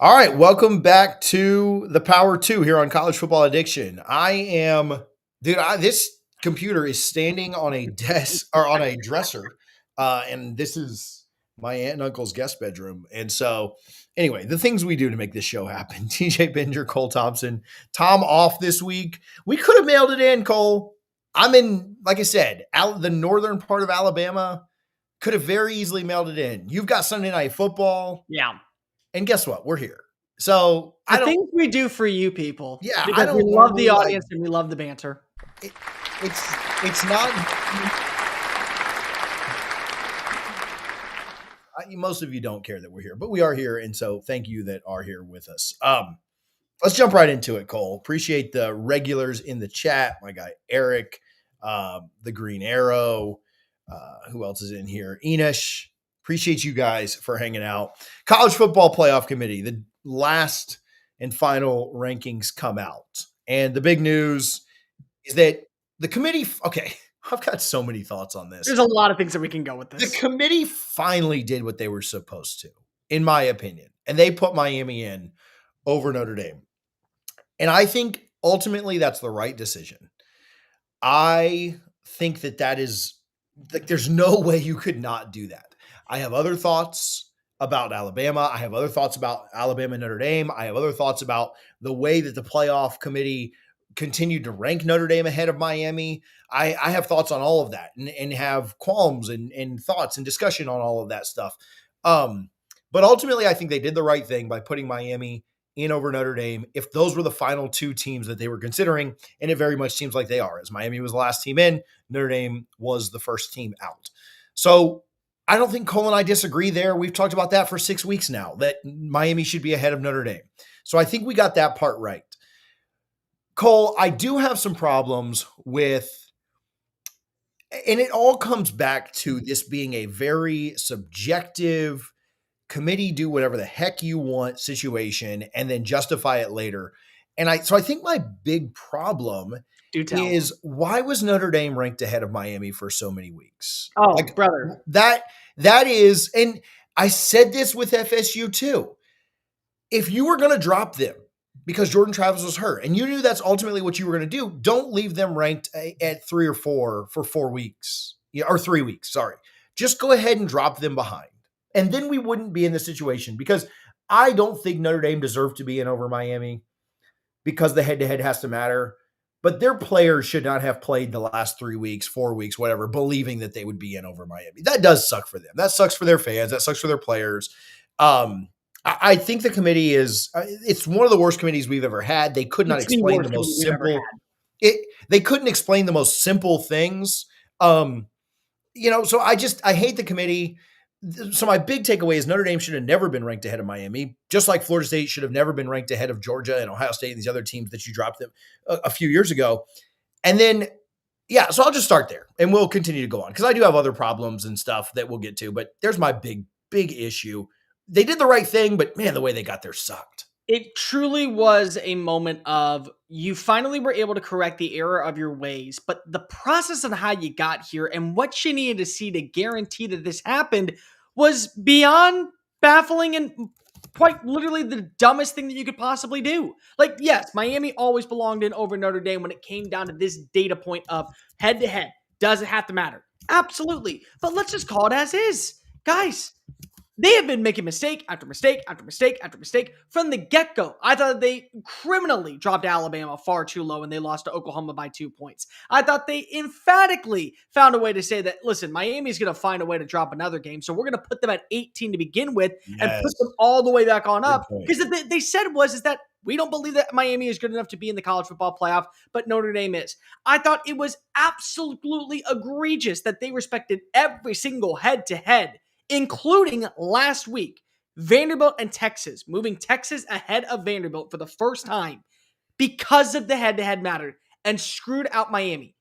All right, welcome back to the Power 2 here on College Football Addiction. This computer is standing on a desk or on a dresser, and this is my aunt and uncle's guest bedroom. And so, anyway, the things we do to make this show happen. TJ Pittinger, Cole Thompson, Tom off this week. We could have mailed it in, Cole. I'm in, like I said, the northern part of Alabama. Could have very easily mailed it in. You've got Sunday Night Football. Yeah. And guess what? We're here. So the things we do for you people. Yeah, because we love the audience and we love the banter. It's not. Most of you don't care that we're here, but we are here, and so thank you that are here with us. Let's jump right into it, Cole. Appreciate the regulars in the chat. My guy Eric, the Green Arrow. Who else is in here? Enish. Appreciate you guys for hanging out. College Football Playoff Committee, the last and final rankings come out. And the big news is that the committee, okay, I've got so many thoughts on this. There's a lot of things that we can go with this. The committee finally did what they were supposed to, in my opinion. And they put Miami in over Notre Dame. And I think ultimately that's the right decision. I think that is, like, there's no way you could not do that. I have other thoughts about Alabama. I have other thoughts about Alabama and Notre Dame. I have other thoughts about the way that the playoff committee continued to rank Notre Dame ahead of Miami. I have thoughts on all of that and have qualms and thoughts and discussion on all of that stuff. But ultimately, I think they did the right thing by putting Miami in over Notre Dame. If those were the final two teams that they were considering, and it very much seems like they are, as Miami was the last team in, Notre Dame was the first team out. So I don't think Cole and I disagree there. We've talked about that for 6 weeks now, that Miami should be ahead of Notre Dame. So I think we got that part right. Cole, I do have some problems with, and it all comes back to this being a very subjective committee, do whatever the heck you want situation and then justify it later. And I think my big problem is, why was Notre Dame ranked ahead of Miami for so many weeks? Oh, brother. That is, and I said this with FSU too. If you were going to drop them because Jordan Travis was hurt and you knew that's ultimately what you were going to do, don't leave them ranked at 3 or 4 for 4 weeks, or 3 weeks. Sorry. Just go ahead and drop them behind. And then we wouldn't be in this situation, because I don't think Notre Dame deserved to be in over Miami because the head-to-head has to matter. But their players should not have played the last 3 weeks, 4 weeks, whatever, believing that they would be in over Miami. That does suck for them. That sucks for their fans. That sucks for their players. I think the committee it's one of the worst committees we've ever had. They could not explain the most simple. They couldn't explain the most simple things. So I hate the committee. So my big takeaway is Notre Dame should have never been ranked ahead of Miami, just like Florida State should have never been ranked ahead of Georgia and Ohio State and these other teams that you dropped them a few years ago. And then, so I'll just start there and we'll continue to go on, because I do have other problems and stuff that we'll get to, but there's my big issue. They did the right thing, but man, the way they got there sucked. It truly was a moment of, you finally were able to correct the error of your ways, but the process on how you got here and what you needed to see to guarantee that this happened was beyond baffling and quite literally the dumbest thing that you could possibly do. Like, yes, Miami always belonged in over Notre Dame when it came down to this data point of head-to-head. Does it have to matter? Absolutely. But let's just call it as is. Guys, they have been making mistake after mistake after mistake after mistake from the get-go. I thought they criminally dropped Alabama far too low and they lost to Oklahoma by 2 points. I thought they emphatically found a way to say that, listen, Miami's going to find a way to drop another game, so we're going to put them at 18 to begin with and put them all the way back on up. Because they said is that we don't believe that Miami is good enough to be in the college football playoff, but Notre Dame is. I thought it was absolutely egregious that they respected every single head-to-head, including last week, Vanderbilt and Texas, moving Texas ahead of Vanderbilt for the first time because of the head-to-head matter, and screwed out Miami.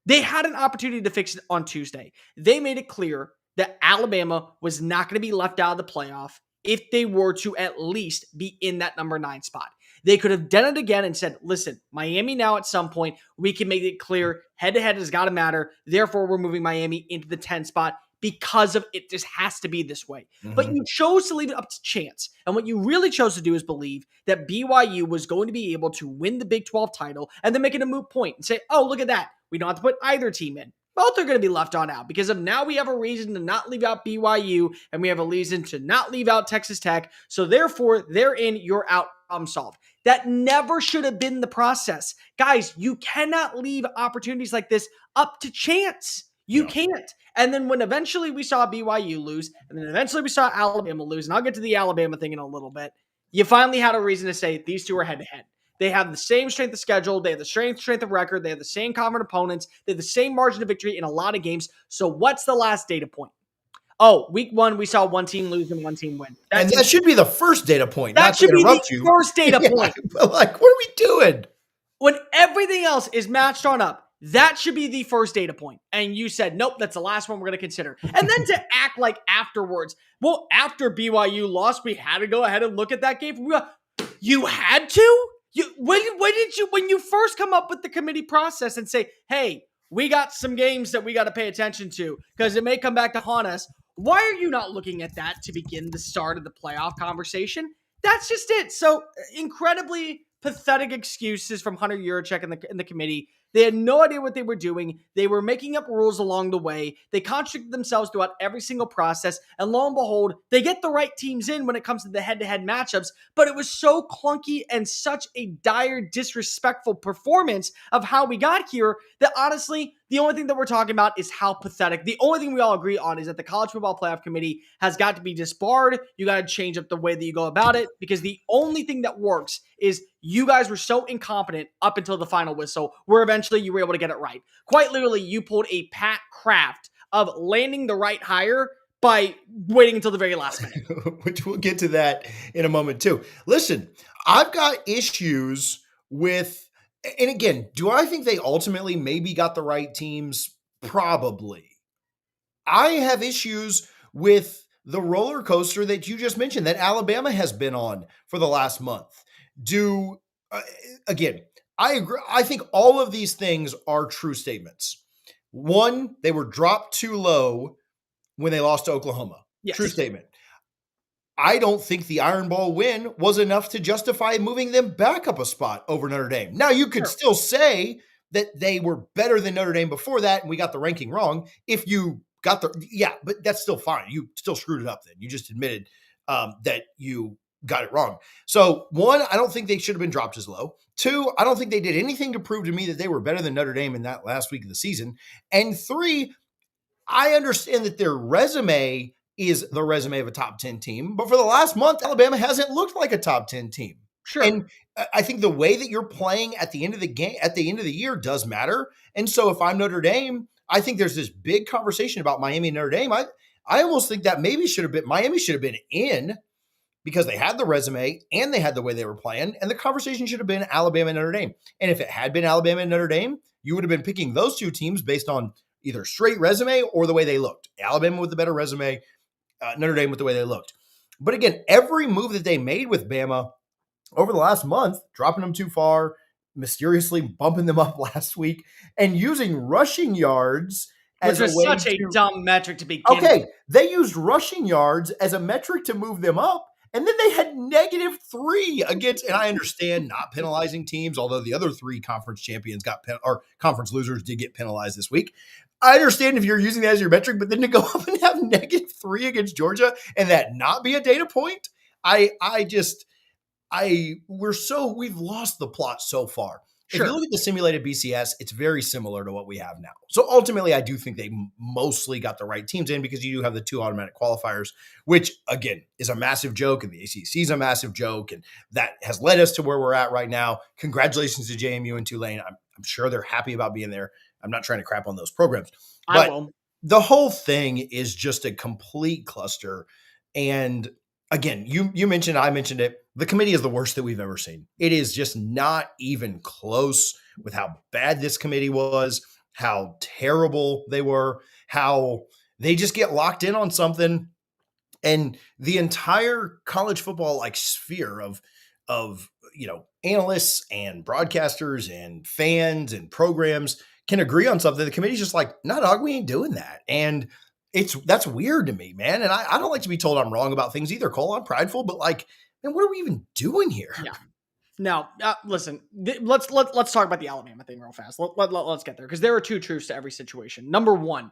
They had an opportunity to fix it on Tuesday. They made it clear that Alabama was not going to be left out of the playoff if they were to at least be in that number 9 spot. They could have done it again and said, listen, Miami now at some point, we can make it clear head-to-head has got to matter. Therefore, we're moving Miami into the 10 spot. because of it just has to be this way. But Mhm. you chose to leave it up to chance. And what you really chose to do is believe that BYU was going to be able to win the Big 12 title and then make it a moot point and say, oh, look at that. We don't have to put either team in. Both are going to be left on out because of now we have a reason to not leave out BYU and we have a reason to not leave out Texas Tech. So therefore, they're in, you're out, problem solved. That never should have been the process. Guys, you cannot leave opportunities like this up to chance. You can't. And then when eventually we saw BYU lose, and then eventually we saw Alabama lose, and I'll get to the Alabama thing in a little bit, you finally had a reason to say these two are head-to-head. They have the same strength of schedule. They have the strength of record. They have the same common opponents. They have the same margin of victory in a lot of games. So what's the last data point? Oh, week one, we saw one team lose and one team win. And that should be the first data point, That not to should be the interrupt you. first data point. But like, what are we doing? When everything else is matched on up, that should be the first data point. And you said, nope, that's the last one we're going to consider. And then to act like afterwards, well, after BYU lost, we had to go ahead and look at that game. You had to? When you first come up with the committee process and say, hey, we got some games that we got to pay attention to because it may come back to haunt us. Why are you not looking at that to begin the start of the playoff conversation? That's just it. So incredibly pathetic excuses from Hunter Yurachek and the committee. They had no idea what they were doing. They were making up rules along the way. They contradicted themselves throughout every single process. And lo and behold, they get the right teams in when it comes to the head-to-head matchups. But it was so clunky and such a dire, disrespectful performance of how we got here that honestly, the only thing that we're talking about is how pathetic. The only thing we all agree on is that the College Football Playoff Committee has got to be disbarred. You got to change up the way that you go about it because the only thing that works is you guys were so incompetent up until the final whistle where eventually you were able to get it right. Quite literally, you pulled a Pat Kraft of landing the right hire by waiting until the very last minute. Which we'll get to that in a moment too. Listen, I've got issues with, and again, do I think they ultimately maybe got the right teams? Probably. I have issues with the roller coaster that you just mentioned that Alabama has been on for the last month. Again, I agree. I think all of these things are true statements. One, they were dropped too low when they lost to Oklahoma. Yes. True statement. I don't think the Iron Bowl win was enough to justify moving them back up a spot over Notre Dame. Now, you could still say that they were better than Notre Dame before that, and we got the ranking wrong. If you got but that's still fine. You still screwed it up then. You just admitted that you got it wrong. So, one, I don't think they should have been dropped as low. Two, I don't think they did anything to prove to me that they were better than Notre Dame in that last week of the season. And three, I understand that their resume is the resume of a top 10 team, but for the last month, Alabama hasn't looked like a top 10 team. Sure. And I think the way that you're playing at the end of the game, at the end of the year does matter. And so if I'm Notre Dame, I think there's this big conversation about Miami and Notre Dame. I almost think that Miami should have been in because they had the resume and they had the way they were playing. And the conversation should have been Alabama and Notre Dame. And if it had been Alabama and Notre Dame, you would have been picking those two teams based on either straight resume or the way they looked. Alabama with the better resume, Notre Dame with the way they looked. But again, every move that they made with Bama over the last month, dropping them too far, mysteriously bumping them up last week, and using rushing yards as which was such a dumb metric to begin with. Okay, they used rushing yards as a metric to move them up. And then they had -3 against, and I understand not penalizing teams, although the other three conference champions or conference losers did get penalized this week. I understand if you're using that as your metric, but then to go up and have -3 against Georgia and that not be a data point, we've lost the plot so far. Sure. If you look at the simulated BCS, it's very similar to what we have now. So ultimately, I do think they mostly got the right teams in because you do have the 2 automatic qualifiers, which again is a massive joke, and the ACC is a massive joke, and that has led us to where we're at right now. Congratulations to JMU and Tulane. I'm sure they're happy about being there. I'm not trying to crap on those programs, but the whole thing is just a complete cluster. And again, you mentioned, I mentioned it. The committee is the worst that we've ever seen. It is just not even close with how bad this committee was, how terrible they were, how they just get locked in on something. And the entire college football sphere of analysts and broadcasters and fans and programs can agree on something. The committee's just like, no, dog, we ain't doing that. And That's weird to me, man. And I don't like to be told I'm wrong about things either, Cole. I'm prideful, but like, man, what are we even doing here? Yeah. Now, listen. Let's talk about the Alabama thing real fast. Let's get there because there are two truths to every situation. Number one,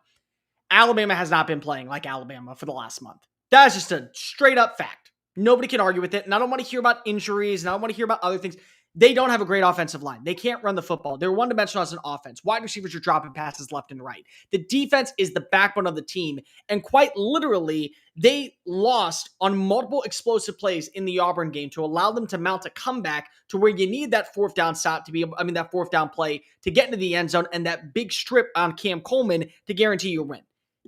Alabama has not been playing like Alabama for the last month. That's just a straight up fact. Nobody can argue with it. And I don't want to hear about injuries, and I don't want to hear about other things. They don't have a great offensive line. They can't run the football. They're one-dimensional as an offense. Wide receivers are dropping passes left and right. The defense is the backbone of the team. And quite literally, they lost on multiple explosive plays in the Auburn game to allow them to mount a comeback to where you need that fourth down stop to be, that fourth down play to get into the end zone and that big strip on Cam Coleman to guarantee you a win.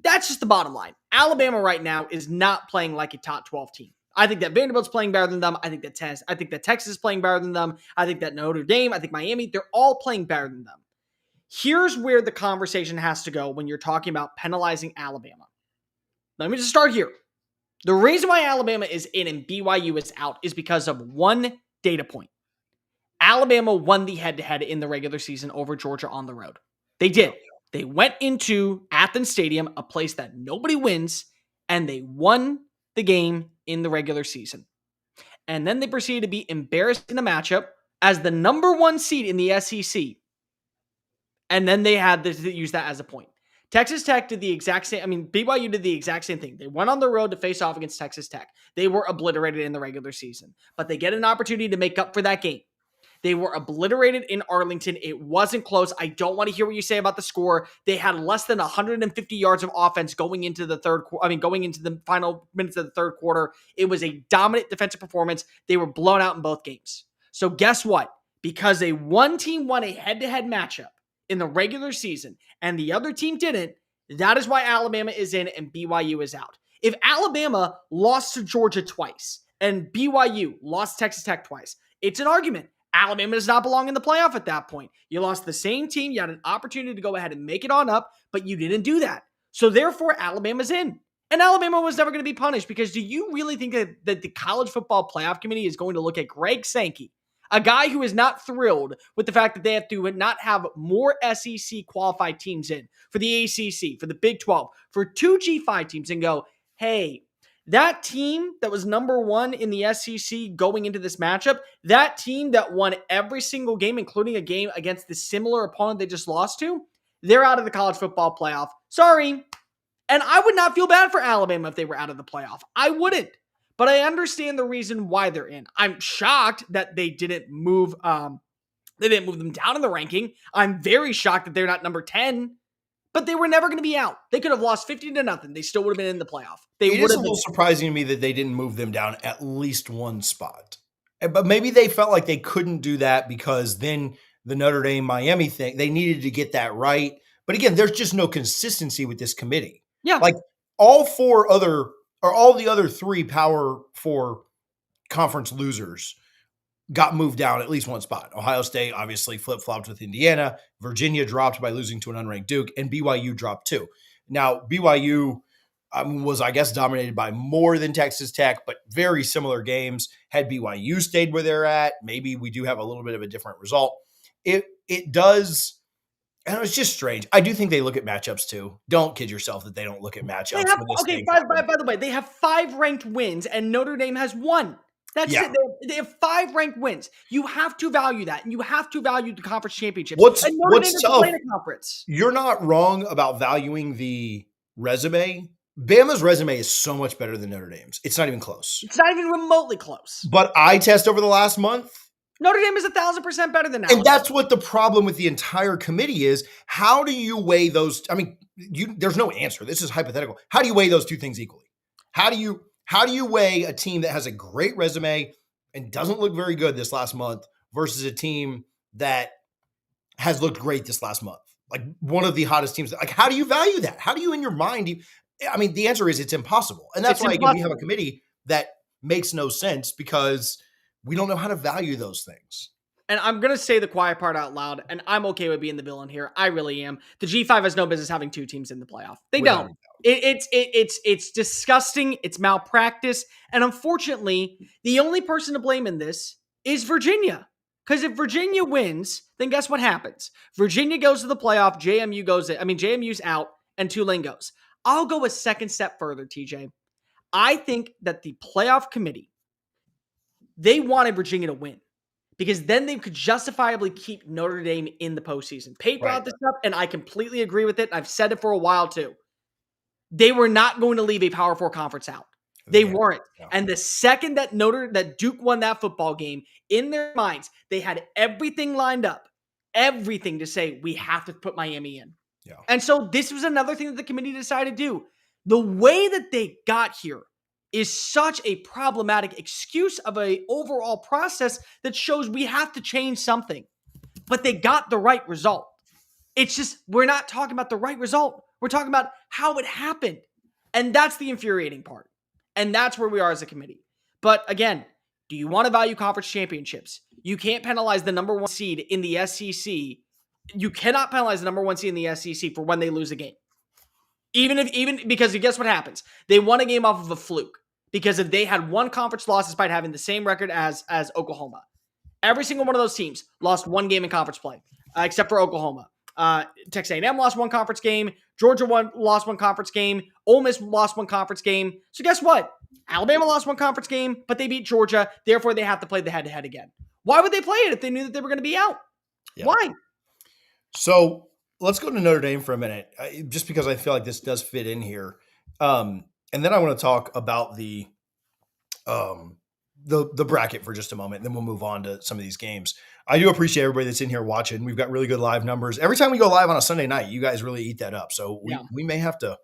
That's just the bottom line. Alabama right now is not playing like a top 12 team. I think that Vanderbilt's playing better than them. I think that Texas is playing better than them. I think that Notre Dame, I think Miami, they're all playing better than them. Here's where the conversation has to go when you're talking about penalizing Alabama. Let me just start here. The reason why Alabama is in and BYU is out is because of one data point. Alabama won the head-to-head in the regular season over Georgia on the road. They did. They went into Athens Stadium, a place that nobody wins, and they won the game in the regular season. And then they proceeded to be embarrassed in the matchup as the number one seed in the SEC. And then they had to use that as a point. Texas Tech did the exact same. BYU did the exact same thing. They went on the road to face off against Texas Tech. They were obliterated in the regular season, but they get an opportunity to make up for that game. They were obliterated in Arlington. It wasn't close. I don't want to hear what you say about the score. They had less than 150 yards of offense going into the going into the final minutes of the third quarter. It was a dominant defensive performance. They were blown out in both games. So guess what? Because one team won a head-to-head matchup in the regular season and the other team didn't, that is why Alabama is in and BYU is out. If Alabama lost to Georgia twice and BYU lost Texas Tech twice, it's an argument. Alabama does not belong in the playoff at that point. You lost the same team. You had an opportunity to go ahead and make it on up, but you didn't do that. So therefore, Alabama's in. And Alabama was never going to be punished because do you really think that the college football playoff committee is going to look at Greg Sankey, a guy who is not thrilled with the fact that they have to not have more SEC qualified teams in for the ACC, for the Big 12, for two G5 teams and go, hey, that team that was number one in the SEC going into this matchup, that team that won every single game, including a game against the similar opponent they just lost to, they're out of the college football playoff. Sorry. And I would not feel bad for Alabama if they were out of the playoff. I wouldn't. But I understand the reason why they're in. I'm shocked that they didn't move them down in the ranking. I'm very shocked that they're not number 10. But they were never going to be out. They could have lost 50-0. They still would have been in the playoff. It is a little surprising to me that they didn't move them down at least one spot. But maybe they felt like they couldn't do that because then the Notre Dame Miami thing, they needed to get that right. But again, there's just no consistency with this committee. Yeah. Like all the other three Power 4 conference losers got moved down at least one spot. Ohio State obviously flip-flopped with Indiana. Virginia dropped by losing to an unranked Duke, and BYU dropped too. Now, BYU was, I guess, dominated by more than Texas Tech, but very similar games. Had BYU stayed where they're at, maybe we do have a little bit of a different result. It does, and it's just strange. I do think they look at matchups too. Don't kid yourself that they don't look at matchups. By the way, they have 5 ranked wins, and Notre Dame has 1. That's it. They have 5 ranked wins. You have to value that, and you have to value the conference championships. What's tough? Conference. You're not wrong about valuing the resume. Bama's resume is so much better than Notre Dame's. It's not even close. It's not even remotely close. But eye test over the last month, Notre Dame is 1,000% better than that. And that's what the problem with the entire committee is. How do you weigh those? I mean, there's no answer. This is hypothetical. How do you weigh those two things equally? How do you weigh a team that has a great resume and doesn't look very good this last month versus a team that has looked great this last month? Like one of the hottest teams. Like, how do you value that? How do you, in your mind, the answer is it's impossible. And that's why we have a committee that makes no sense because we don't know how to value those things. And I'm going to say the quiet part out loud, and I'm okay with being the villain here. I really am. The G5 has no business having 2 teams in the playoff. They don't. It's disgusting. It's malpractice. And unfortunately, the only person to blame in this is Virginia. Because if Virginia wins, then guess what happens? Virginia goes to the playoff. JMU's out, and Tulane goes. I'll go a second step further, TJ. I think that the playoff committee, they wanted Virginia to win because then they could justifiably keep Notre Dame in the postseason. Pate brought this up, and I completely agree with it. I've said it for a while too. They were not going to leave a Power Four conference out. They weren't. Yeah. And the second that Duke won that football game, in their minds, they had everything lined up, everything to say, we have to put Miami in. Yeah. And so this was another thing that the committee decided to do. The way that they got here is such a problematic excuse of an overall process that shows we have to change something. But they got the right result. It's just, we're not talking about the right result. We're talking about how it happened. And that's the infuriating part. And that's where we are as a committee. But again, do you want to value conference championships? You can't penalize the number one seed in the SEC. You cannot penalize the number one seed in the SEC for when they lose a game. Even because guess what happens? They won a game off of a fluke. Because if they had one conference loss despite having the same record as Oklahoma, every single one of those teams lost one game in conference play, except for Oklahoma. Texas A&M lost one conference game. Georgia lost one conference game. Ole Miss lost one conference game. So guess what? Alabama lost one conference game, but they beat Georgia. Therefore, they have to play the head-to-head again. Why would they play it if they knew that they were going to be out? Yeah. Why? So let's go to Notre Dame for a minute, just because I feel like this does fit in here. And then I want to talk about the bracket for just a moment, and then we'll move on to some of these games. I do appreciate everybody that's in here watching. We've got really good live numbers. Every time we go live on a Sunday night, you guys really eat that up. So we may have to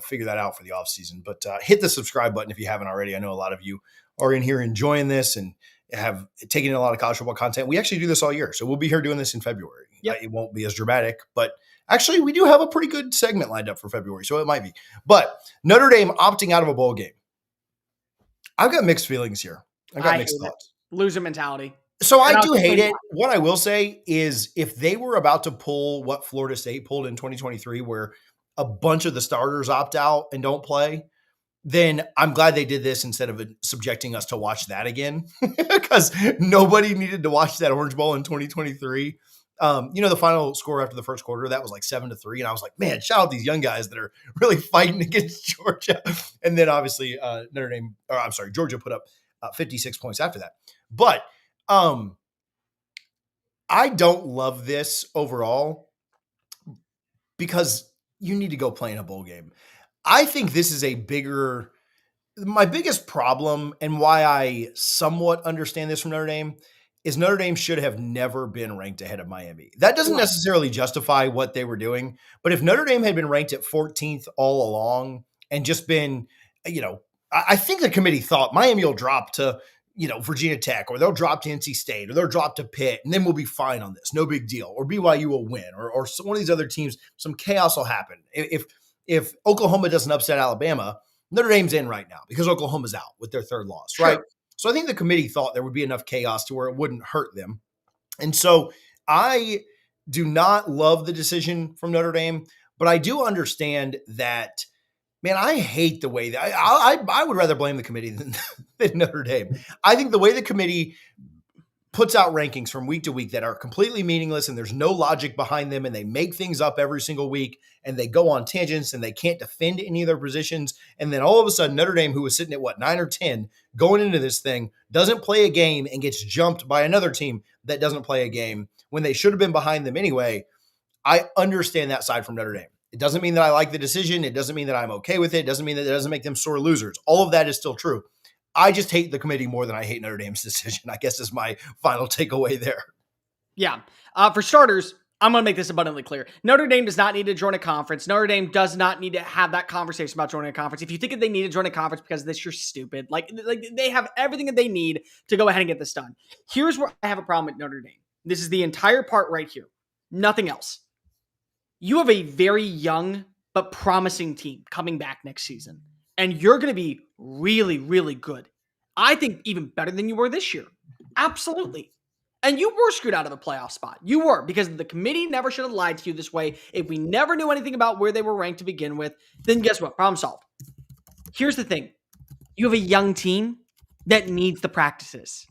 figure that out for the off season. But hit the subscribe button if you haven't already. I know a lot of you are in here enjoying this and have taken in a lot of college football content. We actually do this all year, so we'll be here doing this in February. Yep. It won't be as dramatic, but actually, we do have a pretty good segment lined up for February, so it might be. But Notre Dame opting out of a bowl game. I've got mixed feelings here. I've got mixed thoughts. Loser mentality. So I do hate it. What I will say is if they were about to pull what Florida State pulled in 2023, where a bunch of the starters opt out and don't play, then I'm glad they did this instead of subjecting us to watch that again, because nobody needed to watch that Orange Bowl in 2023. The final score after the first quarter, that was like 7-3. And I was like, man, shout out these young guys that are really fighting against Georgia. And then obviously Georgia put up 56 points after that. But I don't love this overall because you need to go play in a bowl game. I think this is my biggest problem, and why I somewhat understand this from Notre Dame, is Notre Dame should have never been ranked ahead of Miami. That doesn't necessarily justify what they were doing, but if Notre Dame had been ranked at 14th all along and just been, I think the committee thought Miami will drop to, Virginia Tech, or they'll drop to NC State, or they'll drop to Pitt, and then we'll be fine on this. No big deal. Or BYU will win, or one of these other teams, some chaos will happen. If Oklahoma doesn't upset Alabama, Notre Dame's in right now because Oklahoma's out with their third loss, right? So I think the committee thought there would be enough chaos to where it wouldn't hurt them. And so I do not love the decision from Notre Dame, but I do understand that, man, I hate the way that I would rather blame the committee than Notre Dame. I think the way the committee puts out rankings from week to week that are completely meaningless and there's no logic behind them, and they make things up every single week, and they go on tangents and they can't defend any of their positions. And then all of a sudden Notre Dame, who was sitting at 9 or 10 going into this thing, doesn't play a game and gets jumped by another team that doesn't play a game when they should have been behind them anyway. I understand that side from Notre Dame. It doesn't mean that I like the decision. It doesn't mean that I'm okay with it. It doesn't mean that it doesn't make them sore losers. All of that is still true. I just hate the committee more than I hate Notre Dame's decision, I guess, is my final takeaway there. Yeah. For starters, I'm going to make this abundantly clear. Notre Dame does not need to join a conference. Notre Dame does not need to have that conversation about joining a conference. If you think that they need to join a conference because of this, you're stupid. Like they have everything that they need to go ahead and get this done. Here's where I have a problem with Notre Dame. This is the entire part right here. Nothing else. You have a very young but promising team coming back next season, and you're going to be really, really good. I think even better than you were this year. Absolutely. And you were screwed out of a playoff spot. You were, because the committee never should have lied to you this way. If we never knew anything about where they were ranked to begin with, then guess what? Problem solved. Here's the thing. You have a young team that needs the practices.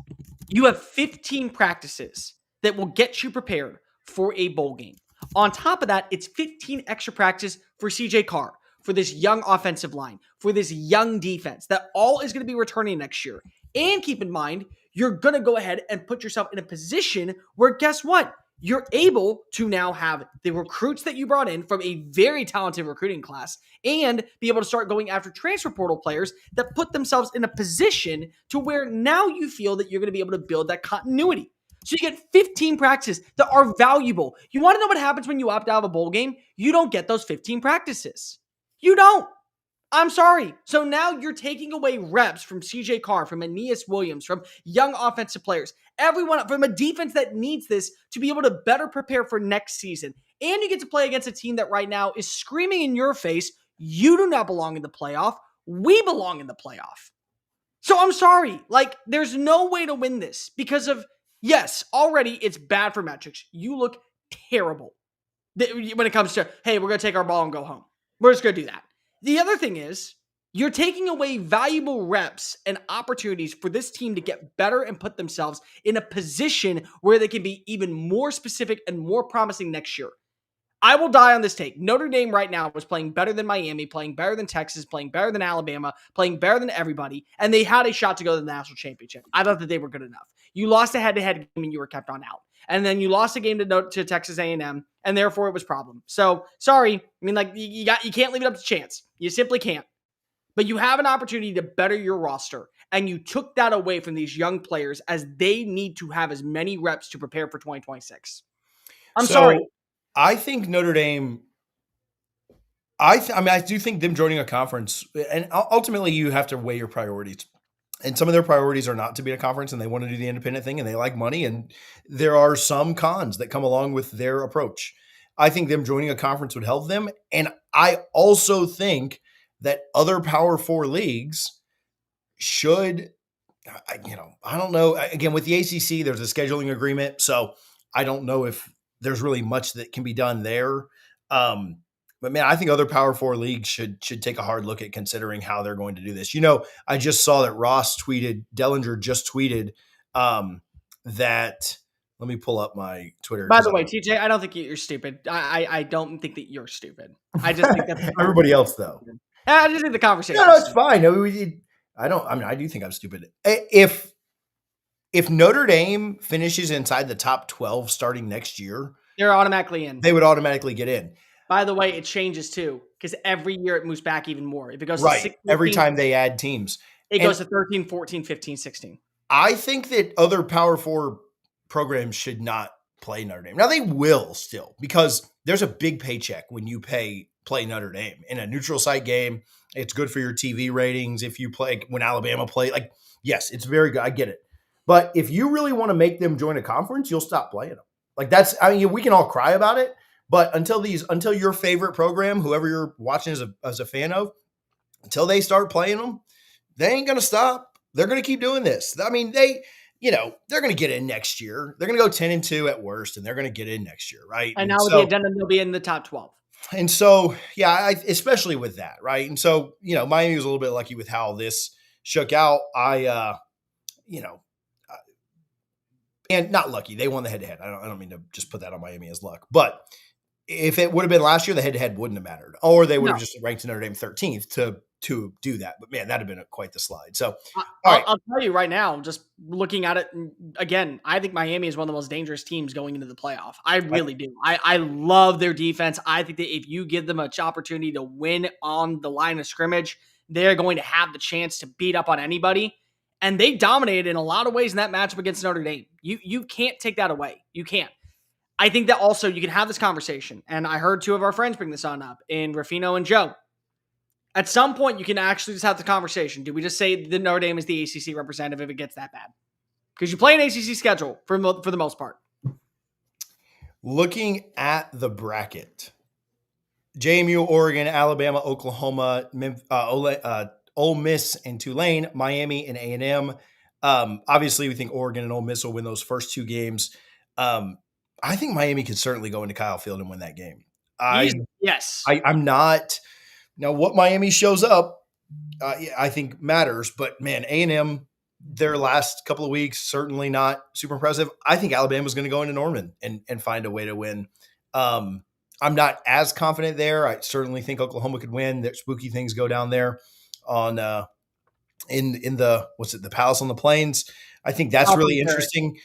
You have 15 practices that will get you prepared for a bowl game. On top of that, it's 15 extra practice for CJ Carr, for this young offensive line, for this young defense that all is going to be returning next year. And keep in mind, you're going to go ahead and put yourself in a position where, guess what? You're able to now have the recruits that you brought in from a very talented recruiting class and be able to start going after transfer portal players that put themselves in a position to where now you feel that you're going to be able to build that continuity. So you get 15 practices that are valuable. You want to know what happens when you opt out of a bowl game? You don't get those 15 practices. You don't. I'm sorry. So now you're taking away reps from CJ Carr, from Aeneas Williams, from young offensive players, everyone from a defense that needs this to be able to better prepare for next season. And you get to play against a team that right now is screaming in your face, you do not belong in the playoff. We belong in the playoff. So I'm sorry. Like, there's no way to win this because of, yes, already it's bad for metrics. You look terrible when it comes to, hey, we're going to take our ball and go home. We're just going to do that. The other thing is, you're taking away valuable reps and opportunities for this team to get better and put themselves in a position where they can be even more specific and more promising next year. I will die on this take. Notre Dame right now was playing better than Miami, playing better than Texas, playing better than Alabama, playing better than everybody, and they had a shot to go to the national championship. I thought that they were good enough. You lost a head-to-head game and you were kept on out. And then you lost a game to Texas A&M, and therefore it was a problem. So, sorry. I mean, like, you can't leave it up to chance. You simply can't. But you have an opportunity to better your roster, and you took that away from these young players as they need to have as many reps to prepare for 2026. I'm sorry. I think Notre Dame, I do think them joining a conference, and ultimately you have to weigh your priorities. And some of their priorities are not to be in a conference and they want to do the independent thing and they like money. And there are some cons that come along with their approach. I think them joining a conference would help them. And I also think that other Power Four leagues should, I don't know. Again, with the ACC, there's a scheduling agreement. So I don't know if there's really much that can be done there. But man, I think other Power Four leagues should take a hard look at considering how they're going to do this. I just saw that Dellinger just tweeted that. Let me pull up my Twitter. By the way, TJ, I don't think you're stupid. I don't think that you're stupid. I just think that everybody else though. I just think the conversation. No, it's fine. I do think I'm stupid. If Notre Dame finishes inside the top 12 starting next year, they're automatically in. They would automatically get in. By the way, it changes too, because every year it moves back even more. If it goes right. to 16, every time they add teams, it goes to 13, 14, 15, 16. I think that other Power Four programs should not play Notre Dame. Now they will still, because there's a big paycheck when you play Notre Dame in a neutral site game. It's good for your TV ratings. If you play when Alabama play, yes, it's very good. I get it. But if you really want to make them join a conference, you'll stop playing them. We can all cry about it. But until your favorite program, whoever you're watching as a fan of, until they start playing them, they ain't going to stop. They're going to keep doing this. I mean, they're going to get in next year. They're going to go 10-2 at worst, and they're going to get in next year, right? And now with the addendum, they'll be in the top 12. And so, especially with that, right? And so, Miami was a little bit lucky with how this shook out. And not lucky. They won the head-to-head. I don't mean to just put that on Miami as luck, but if it would have been last year, the head-to-head wouldn't have mattered, or they would have just ranked Notre Dame 13th to do that. But man, that'd have been quite the slide. So, I'll tell you right now, just looking at it again, I think Miami is one of the most dangerous teams going into the playoff. I really do. I love their defense. I think that if you give them an opportunity to win on the line of scrimmage, they're going to have the chance to beat up on anybody. And they dominated in a lot of ways in that matchup against Notre Dame. You can't take that away. You can't. I think that also you can have this conversation. And I heard two of our friends bring this on up in Rafino and Joe. At some point, you can actually just have the conversation. Do we just say that Notre Dame is the ACC representative if it gets that bad? Because you play an ACC schedule for the most part. Looking at the bracket, JMU, Oregon, Alabama, Oklahoma, Ole Miss and Tulane, Miami and A&M. Obviously, we think Oregon and Ole Miss will win those first two games. I think Miami can certainly go into Kyle Field and win that game. Yes. I'm not – now what Miami shows up, I think matters. But, man, A&M, their last couple of weeks, certainly not super impressive. I think Alabama's going to go into Norman and find a way to win. I I'm not as confident there. I certainly think Oklahoma could win. There's spooky things go down there on in the the Palace on the Plains. I think that's Alfred really Barrett. interesting.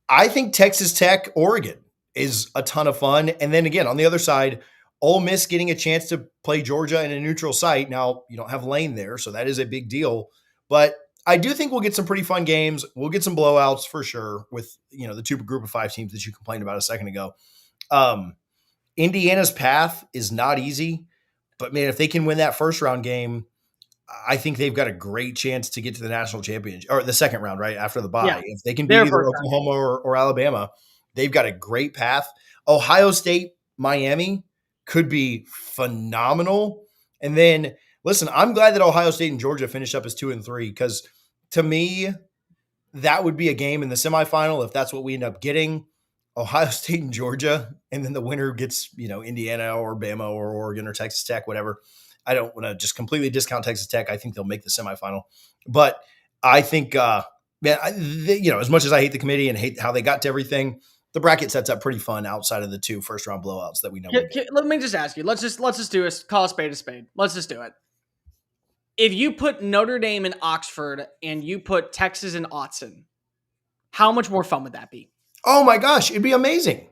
I think Texas Tech, Oregon is a ton of fun. And then again, on the other side, Ole Miss getting a chance to play Georgia in a neutral site. Now, you don't have Lane there, so that is a big deal. But I do think we'll get some pretty fun games. We'll get some blowouts for sure with, the two group of 5 teams that you complained about a second ago. Indiana's path is not easy, but man, if they can win that first round game, I think they've got a great chance to get to the national championship or the second round, right after the bye. Yeah, If they can beat their either first round. Oklahoma or Alabama, they've got a great path. Ohio State, Miami could be phenomenal. And then, listen, I'm glad that Ohio State and Georgia finished up as 2 and 3 because to me, that would be a game in the semifinal if that's what we end up getting. Ohio State and Georgia, and then the winner gets, Indiana or Bama or Oregon or Texas Tech, whatever. I don't want to just completely discount Texas Tech. I think they'll make the semifinal. But I think, man, as much as I hate the committee and hate how they got to everything, the bracket sets up pretty fun outside of the 2 first round blowouts that we know. Let me just ask you. Let's just do it. Call a spade a spade. Let's just do it. If you put Notre Dame in Oxford and you put Texas in Autzen, how much more fun would that be? Oh my gosh, it'd be amazing.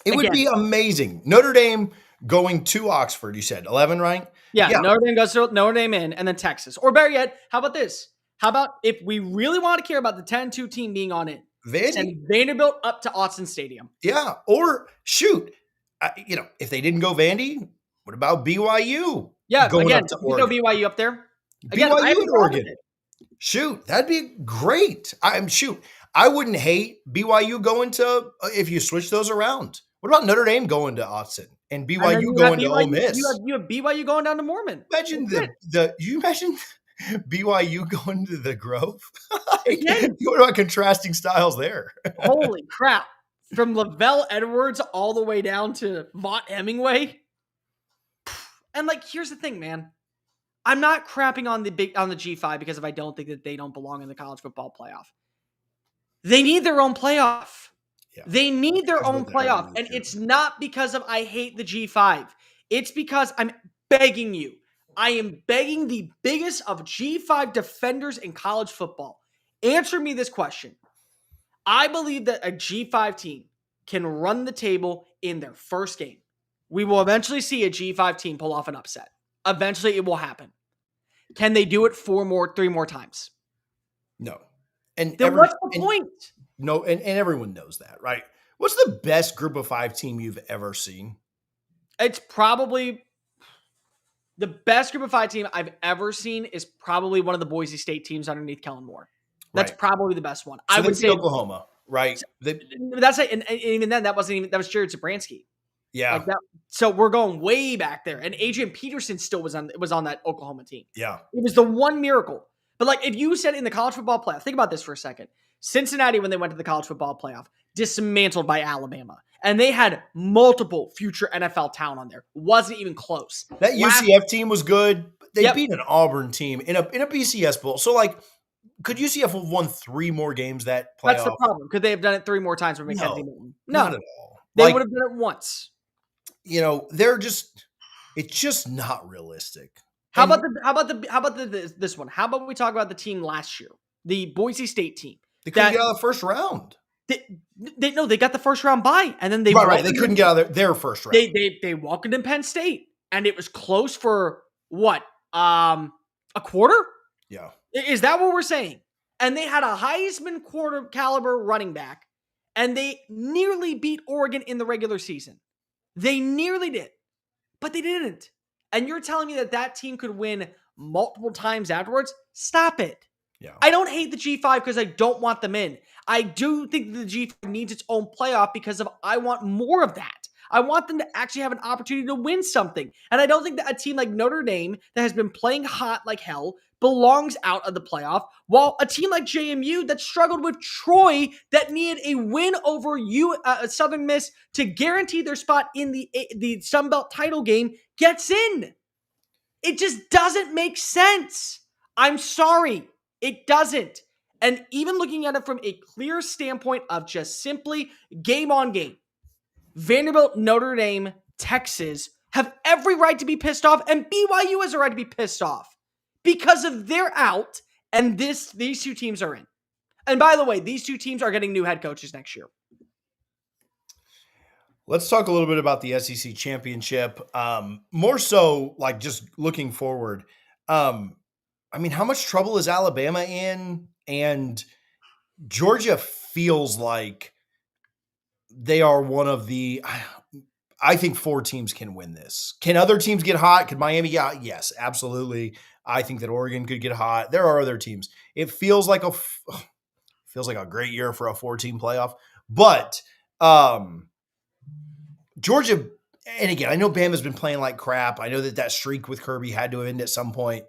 It would be amazing. Notre Dame going to Oxford, you said 11, right? Yeah, Notre Dame goes to Notre Dame in, and then Texas. Or better yet, how about this? How about if we really want to care about the 10-2 team being on it, send Vanderbilt up to Autzen Stadium. Yeah, or shoot, if they didn't go Vandy, what about BYU? Yeah, going again, up to we go BYU up there. Again, BYU and Oregon. Shoot, that'd be great. I wouldn't hate BYU going to if you switch those around. What about Notre Dame going to Autzen and BYU going to Ole Miss? You have BYU going down to Mormon. Imagine you imagine BYU going to the Grove. What about contrasting styles there? Holy crap! From Lavelle Edwards all the way down to Vaught Hemingway. And here's the thing, man. I'm not crapping on the G5 because I don't think that they don't belong in the college football playoff. They need their own playoff. Yeah. They need their own playoff. And it's not because of I hate the G5. It's because I'm begging you. I am begging the biggest of G5 defenders in college football. Answer me this question. I believe that a G5 team can run the table in their first game. We will eventually see a G5 team pull off an upset. Eventually it will happen. Can they do it 3 more times? No. And then what's the point? No, and everyone knows that, right? What's the best group of 5 team you've ever seen? It's probably the best group of 5 team I've ever seen is probably one of the Boise State teams underneath Kellen Moore. That's probably the best one. So I would say Oklahoma, right? That's it. And even then, that was Jared Zabransky. Yeah. So we're going way back there. And Adrian Peterson still was on that Oklahoma team. Yeah. It was the one miracle. But if you said in the college football playoff, think about this for a second. Cincinnati, when they went to the college football playoff, dismantled by Alabama. And they had multiple future NFL talent on there. Wasn't even close. That UCF team was good. They beat an Auburn team in a BCS bowl. So could UCF have won 3 more games that playoff? That's the problem. Could they have done it 3 more times with Mackenzie Milton? No, not at all. They would have done it once. It's just not realistic. How about this one? How about we talk about the team last year, the Boise State team? They couldn't get out of the first round. They got the first round bye, and then they they couldn't get out of their first round. They welcomed in Penn State, and it was close for what a quarter. Yeah, is that what we're saying? And they had a Heisman quarter caliber running back, and they nearly beat Oregon in the regular season. They nearly did, but they didn't. And you're telling me that team could win multiple times afterwards? Stop it. Yeah. I don't hate the G5 because I don't want them in. I do think that the G5 needs its own playoff because I want more of that. I want them to actually have an opportunity to win something. And I don't think that a team like Notre Dame that has been playing hot like hell belongs out of the playoff, while a team like JMU that struggled with Troy that needed a win over Southern Miss to guarantee their spot in the Sun Belt title game gets in. It just doesn't make sense. I'm sorry. It doesn't. And even looking at it from a clear standpoint of just simply game on game, Vanderbilt, Notre Dame, Texas have every right to be pissed off, and BYU has a right to be pissed off because of their out, and these two teams are in. And by the way, these two teams are getting new head coaches next year. Let's talk a little bit about the SEC Championship. More so, like just looking forward. I mean, how much trouble is Alabama in? And Georgia feels like they are one of the. I think 4 teams can win this. Can other teams get hot? Could Miami get hot? Yes, absolutely. I think that Oregon could get hot. There are other teams. It feels like a great year for a 4-team playoff. But Georgia, and again, I know Bama's been playing like crap. I know that streak with Kirby had to end at some point.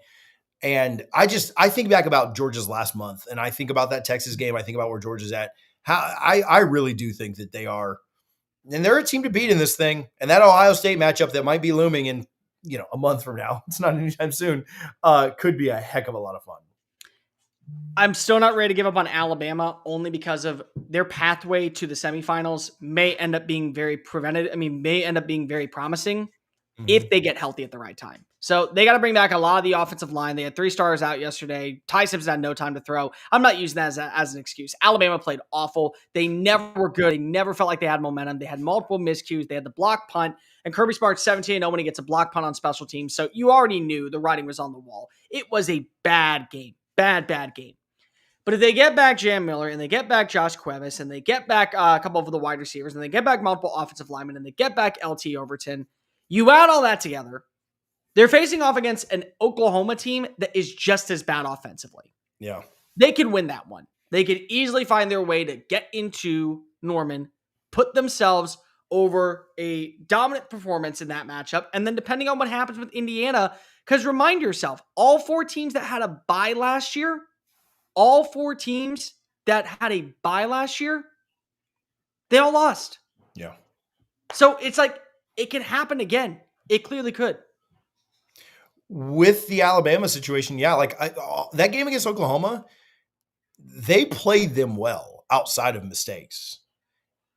And I think back about Georgia's last month, and I think about that Texas game. I think about where Georgia's at. I really do think that they are. And they're a team to beat in this thing. And that Ohio State matchup that might be looming in, a month from now, it's not anytime soon, could be a heck of a lot of fun. I'm still not ready to give up on Alabama only because of their pathway to the semifinals may end up being very promising if they get healthy at the right time. So they got to bring back a lot of the offensive line. They had 3 stars out yesterday. Ty Simpson had no time to throw. I'm not using that as an excuse. Alabama played awful. They never were good. They never felt like they had momentum. They had multiple miscues. They had the block punt. And Kirby Smart's 17-0 when he gets a block punt on special teams. So you already knew the writing was on the wall. It was a bad game. Bad game. But if they get back Jam Miller and they get back Josh Cuevas and they get back a couple of the wide receivers and they get back multiple offensive linemen and they get back LT Overton, you add all that together, they're facing off against an Oklahoma team that is just as bad offensively. Yeah. They could win that one. They could easily find their way to get into Norman, put themselves over a dominant performance in that matchup. And then depending on what happens with Indiana, because remind yourself, all 4 teams that had a bye last year, they all lost. Yeah. So it's like, it can happen again. It clearly could. With the Alabama situation, yeah, that game against Oklahoma, they played them well outside of mistakes.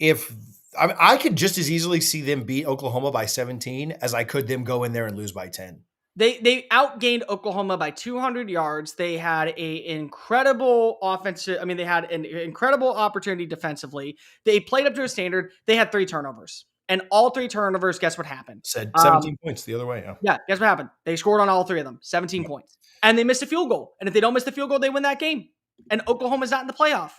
I could just as easily see them beat Oklahoma by 17 as I could them go in there and lose by 10. They outgained Oklahoma by 200 yards. They had an incredible offensive. They had an incredible opportunity defensively. They played up to a standard. They had 3 turnovers. And all 3 turnovers, guess what happened? Said 17 points the other way. Yeah, guess what happened? They scored on all 3 of them, 17 points. And they missed a field goal. And if they don't miss the field goal, they win that game. And Oklahoma's not in the playoff.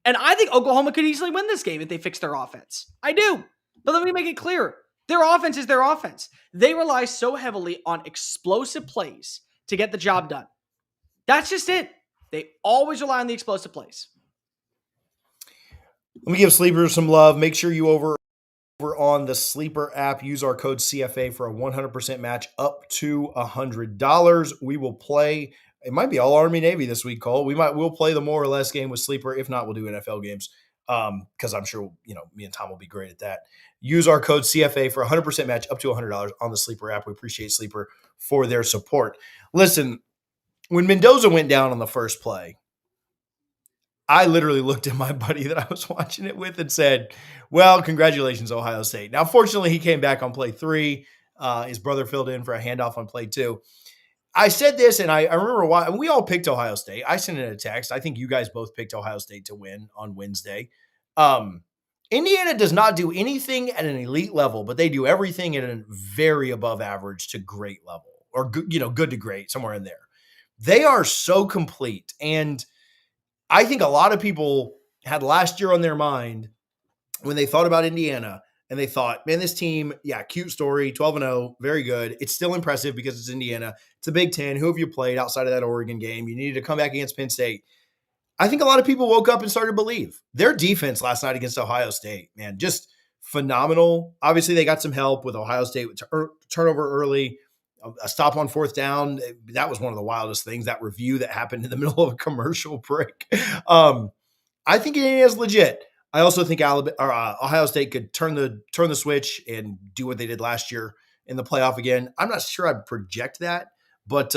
And I think Oklahoma could easily win this game if they fix their offense. I do. But let me make it clear. Their offense is their offense. They rely so heavily on explosive plays to get the job done. That's just it. They always rely on the explosive plays. Let me give Sleeper some love. Make sure you over on the Sleeper app, use our code CFA for a 100% match up to $100. We will play. It might be all Army Navy this week, Cole. We'll play the more or less game with Sleeper. If not, we'll do NFL games. Because I'm sure me and Tom will be great at that. Use our code CFA for a 100% match up to $100 on the Sleeper app. We appreciate Sleeper for their support. Listen, when Mendoza went down on the first play, I literally looked at my buddy that I was watching it with and said, well, congratulations, Ohio State. Now, fortunately, he came back on play 3. His brother filled in for a handoff on play 2. I said this, and I remember why we all picked Ohio State. I sent in a text. I think you guys both picked Ohio State to win on Wednesday. Indiana does not do anything at an elite level, but they do everything at a very above average to great level, or good to great, somewhere in there. They are so complete. And I think a lot of people had last year on their mind when they thought about Indiana, and they thought, man, this team, yeah, cute story, 12-0, very good. It's still impressive because it's Indiana. It's a Big Ten. Who have you played outside of that Oregon game? You needed to come back against Penn State. I think a lot of people woke up and started to believe. Their defense last night against Ohio State, man, just phenomenal. Obviously, they got some help with Ohio State with turnover early, a stop on 4th down. That was one of the wildest things, that review that happened in the middle of a commercial break. I think Indiana is legit. I also think Ohio State could turn the switch and do what they did last year in the playoff again. I'm not sure I'd project that, but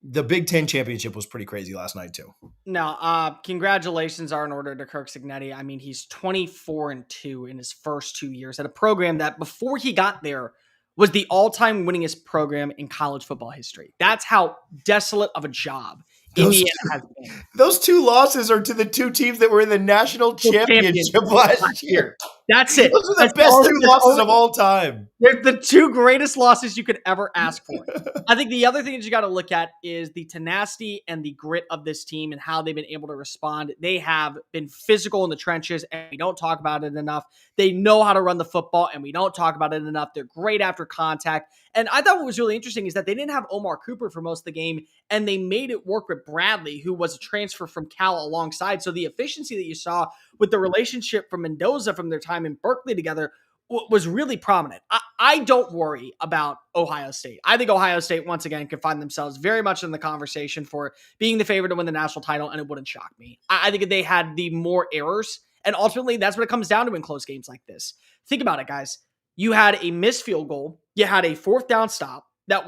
The Big Ten championship was pretty crazy last night too. Now, congratulations are in order to Kirk Cignetti. I mean, he's 24-2 in his first 2 years at a program that before he got there was the all-time winningest program in college football history. That's how desolate of a job Those Indiana two, has been. those two losses are to the two teams that were in the national championship last year. That's it. Those are That's the best two losses only, of all time. They're the two greatest losses you could ever ask for. I think the other thing that you got to look at is the tenacity and the grit of this team and how they've been able to respond. They have been physical in the trenches, and we don't talk about it enough. They know how to run the football, and we don't talk about it enough. They're great after contact. And I thought what was really interesting is that they didn't have Omar Cooper for most of the game, and they made it work with Bradley, who was a transfer from Cal alongside. So the efficiency that you saw with the relationship from Mendoza from their time in Berkeley together was really prominent. I don't worry about Ohio State. I think Ohio State, once again, could find themselves very much in the conversation for being the favorite to win the national title, and it wouldn't shock me. I think if they had the more errors, and ultimately that's what it comes down to in close games like this. Think about it, guys. You had a missed field goal. You had a fourth down stop that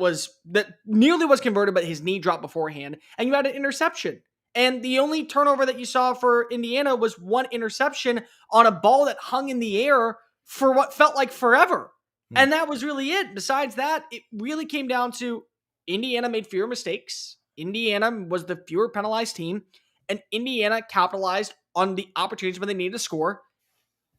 nearly was converted, but his knee dropped beforehand, and you had an interception. And the only turnover that you saw for Indiana was one interception on a ball that hung in the air for what felt like forever. And that was really it. Besides that, it really came down to Indiana made fewer mistakes. Indiana was the fewer penalized team. And Indiana capitalized on the opportunities when they needed to score.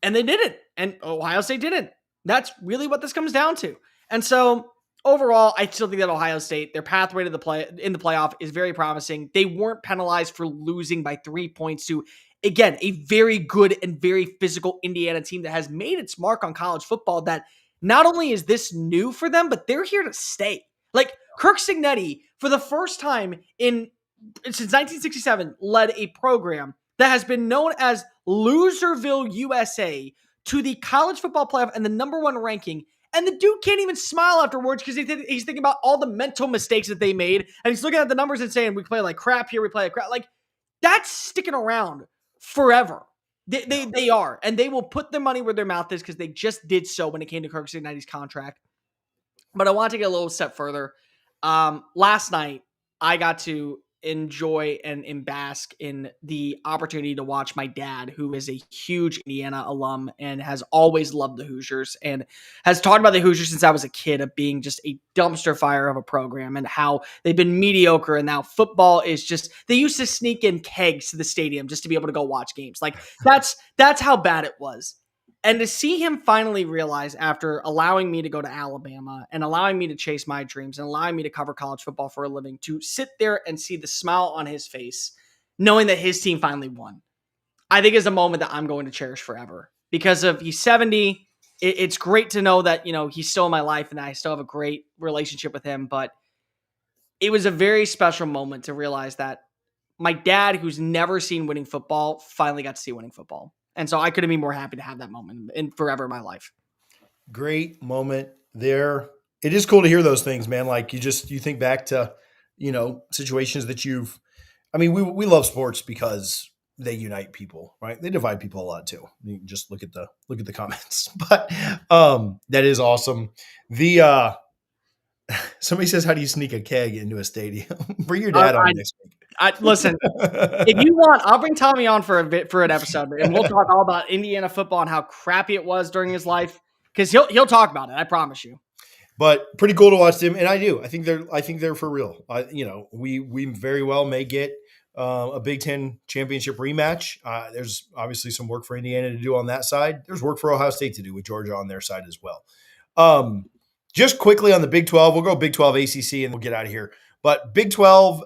And they didn't. And Ohio State didn't. That's really what this comes down to. And so overall, I still think that Ohio State, their pathway to the playoff is very promising. They weren't penalized for losing by 3 points to, again, a very good and very physical Indiana team that has made its mark on college football. That not only is this new for them, but they're here to stay. Like Kirk Cignetti, for the first time since 1967, led a program that has been known as Loserville, USA, to the college football playoff and the number one ranking. And the dude can't even smile afterwards because he's thinking about all the mental mistakes that they made. And he's looking at the numbers and saying, we play like crap here, we play like crap. Like, that's sticking around forever. They are. And they will put their money where their mouth is because they just did so when it came to Kirk Cignetti's contract. But I want to take it a little step further. Last night, I got to enjoy and bask in the opportunity to watch my dad, who is a huge Indiana alum and has always loved the Hoosiers and has talked about the Hoosiers since I was a kid, of being just a dumpster fire of a program and how they've been mediocre. And now football is just, they used to sneak in kegs to the stadium just to be able to go watch games. Like that's how bad it was. And to see him finally realize, after allowing me to go to Alabama and allowing me to chase my dreams and allowing me to cover college football for a living, to sit there and see the smile on his face, knowing that his team finally won, I think is a moment that I'm going to cherish forever. Because he's 70. It's great to know that, he's still in my life and I still have a great relationship with him. But it was a very special moment to realize that my dad, who's never seen winning football, finally got to see winning football. And so I couldn't be more happy to have that moment in forever in my life. Great moment there. It is cool to hear those things, man. Like you think back to, situations that we love sports because they unite people, right? They divide people a lot too. You can just look at the comments, but that is awesome. Somebody says, how do you sneak a keg into a stadium? Bring your dad on next week. Listen, if you want, I'll bring Tommy on for an episode, and we'll talk all about Indiana football and how crappy it was during his life, because he'll talk about it. I promise you. But pretty cool to watch them, and I do. I think they're for real. We very well may get a Big Ten championship rematch. There's obviously some work for Indiana to do on that side. There's work for Ohio State to do with Georgia on their side as well. Just quickly on the Big 12, we'll go Big 12 ACC and we'll get out of here. But Big 12.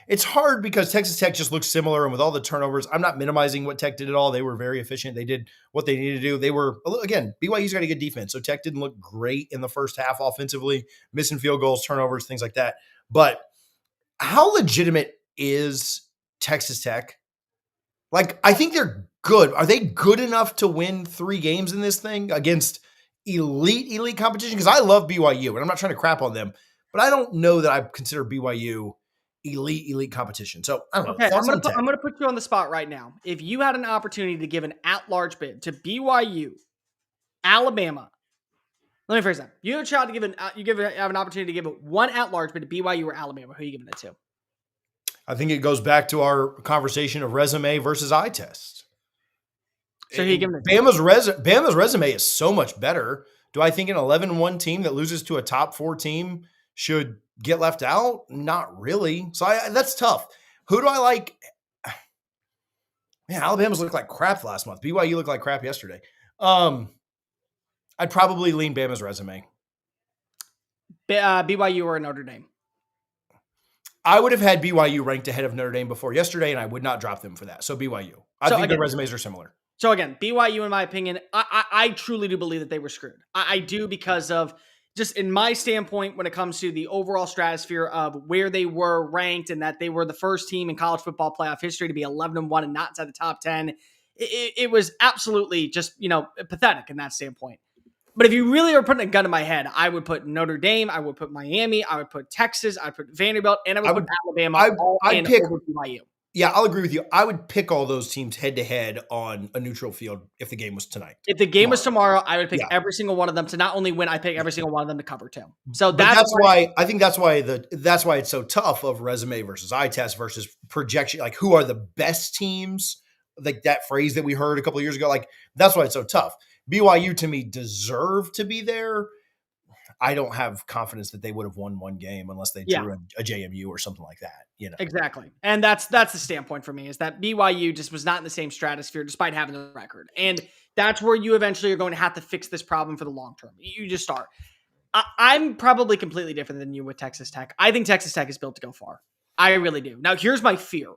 It's hard because Texas Tech just looks similar, and with all the turnovers, I'm not minimizing what Tech did at all. They were very efficient. They did what they needed to do. They were, again, BYU's got a good defense, so Tech didn't look great in the first half offensively, missing field goals, turnovers, things like that. But how legitimate is Texas Tech? Like, I think they're good. Are they good enough to win 3 games in this thing against elite competition? Because I love BYU, and I'm not trying to crap on them, but I don't know that I consider BYU elite competition. So I don't know. Okay, I'm gonna put you on the spot right now. If you had an opportunity to give an at-large bid to BYU, Alabama, Let me phrase that. You have a shot to have an opportunity to give it one at large, but to BYU or Alabama, who are you giving it to? I think it goes back to our conversation of resume versus eye test. So who are you giving it to? Bama's resume is so much better. Do I think an 11-1 team that loses to a top 4 team should get left out? Not really. So that's tough. Who do I like? Man, Alabama's looked like crap last month. BYU looked like crap yesterday. I'd probably lean Bama's resume. BYU or Notre Dame? I would have had BYU ranked ahead of Notre Dame before yesterday, and I would not drop them for that. So BYU. I think their resumes are similar. So again, BYU, in my opinion, I truly do believe that they were screwed. I do, because of just in my standpoint when it comes to the overall stratosphere of where they were ranked, and that they were the first team in college football playoff history to be 11-1 and not inside the top 10. It was absolutely just, pathetic in that standpoint. But if you really are putting a gun in my head, I would put Notre Dame, I would put Miami, I would put Texas, I would put Vanderbilt, and I would put Alabama I'd pick over BYU. Yeah, I'll agree with you. I would pick all those teams head to head on a neutral field if the game was tonight. If the game was tomorrow, I would pick every single one of them to not only win, I pick every single one of them to cover too. So that's why I think that's why it's so tough of resume versus eye test versus projection. Like, who are the best teams? Like that phrase that we heard a couple of years ago. Like, that's why it's so tough. BYU to me deserve to be there. I don't have confidence that they would have won one game unless they drew a JMU or something like that. Exactly. And that's the standpoint for me, is that BYU just was not in the same stratosphere despite having the record. And that's where you eventually are going to have to fix this problem for the long term. You just are. I'm probably completely different than you with Texas Tech. I think Texas Tech is built to go far. I really do. Now, here's my fear.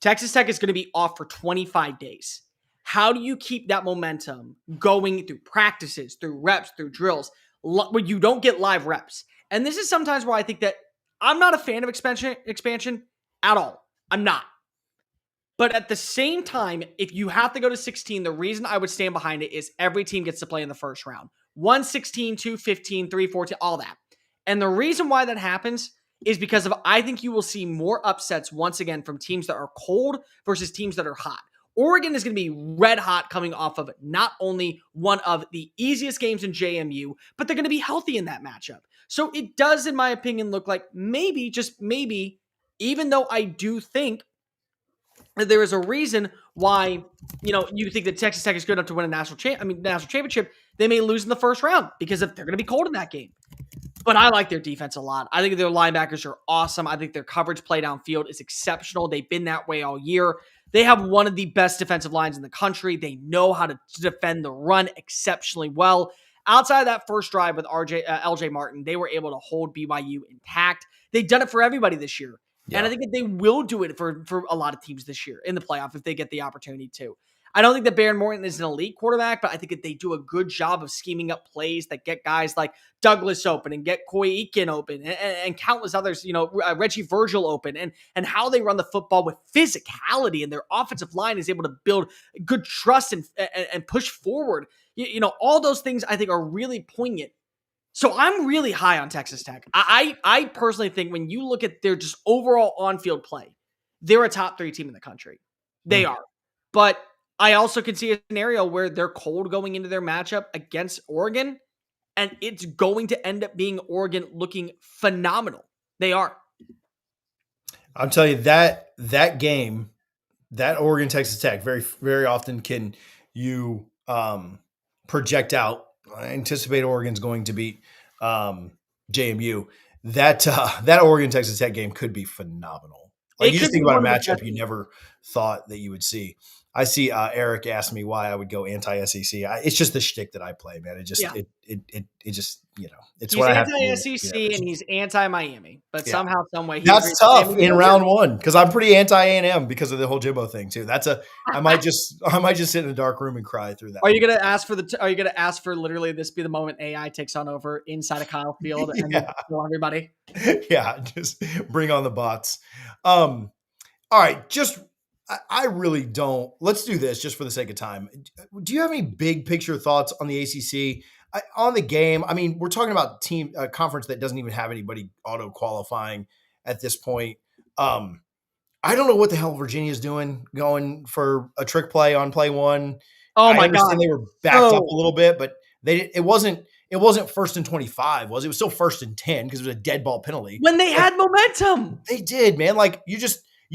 Texas Tech is going to be off for 25 days. How do you keep that momentum going through practices, through reps, through drills, when you don't get live reps? And this is sometimes where I think that I'm not a fan of expansion at all. I'm not. But at the same time, if you have to go to 16, the reason I would stand behind it is every team gets to play in the first round. 1-16, 2-15, 3-14, all that. And the reason why that happens is because of, I think you will see more upsets once again from teams that are cold versus teams that are hot. Oregon is going to be red hot coming off of not only one of the easiest games in JMU, but they're going to be healthy in that matchup. So it does, in my opinion, look like maybe, just maybe, even though I do think that there is a reason why, you think that Texas Tech is good enough to win a national championship, they may lose in the first round because they're going to be cold in that game. But I like their defense a lot. I think their linebackers are awesome. I think their coverage play downfield is exceptional. They've been that way all year. They have one of the best defensive lines in the country. They know how to defend the run exceptionally well. Outside of that first drive with LJ Martin, they were able to hold BYU intact. They've done it for everybody this year. Yeah. And I think that they will do it for a lot of teams this year in the playoff if they get the opportunity to. I don't think that Baron Morton is an elite quarterback, but I think that they do a good job of scheming up plays that get guys like Douglas open and get Koi Eakin open and countless others, Reggie Virgil open, and how they run the football with physicality, and their offensive line is able to build good trust and push forward. All those things I think are really poignant. So I'm really high on Texas Tech. I personally think when you look at their just overall on-field play, they're a top 3 team in the country. They are. But I also could see a scenario where they're cold going into their matchup against Oregon, and it's going to end up being Oregon looking phenomenal. They are. I'll tell you that game, that Oregon Texas Tech, very, very often can you project out, anticipate Oregon's going to beat JMU. That Oregon Texas Tech game could be phenomenal. Like, you just think about a matchup you never thought that you would see. I see Eric asked me why I would go anti-SEC. It's just the shtick that I play, man. It just, it just, it's he's what I have to do. He's anti-SEC and he's anti-Miami, but somehow, some way, that's tough in round 1 because I'm pretty anti-A&M because of the whole Jimbo thing too. I might just sit in a dark room and cry through that. Are you gonna ask for literally this be the moment AI takes on over inside of Kyle Field and kill everybody? Yeah, just bring on the bots. All right, I really don't. Let's do this just for the sake of time. Do you have any big picture thoughts on the ACC, on the game? I mean, we're talking about a conference that doesn't even have anybody auto qualifying at this point. I don't know what the hell Virginia's doing, going for a trick play on play 1. Oh my God! They were backed up a little bit, but it wasn't it wasn't 1st and 25, was it? It was still 1st and 10 because it was a dead ball penalty. When they had momentum. They did, man. Like you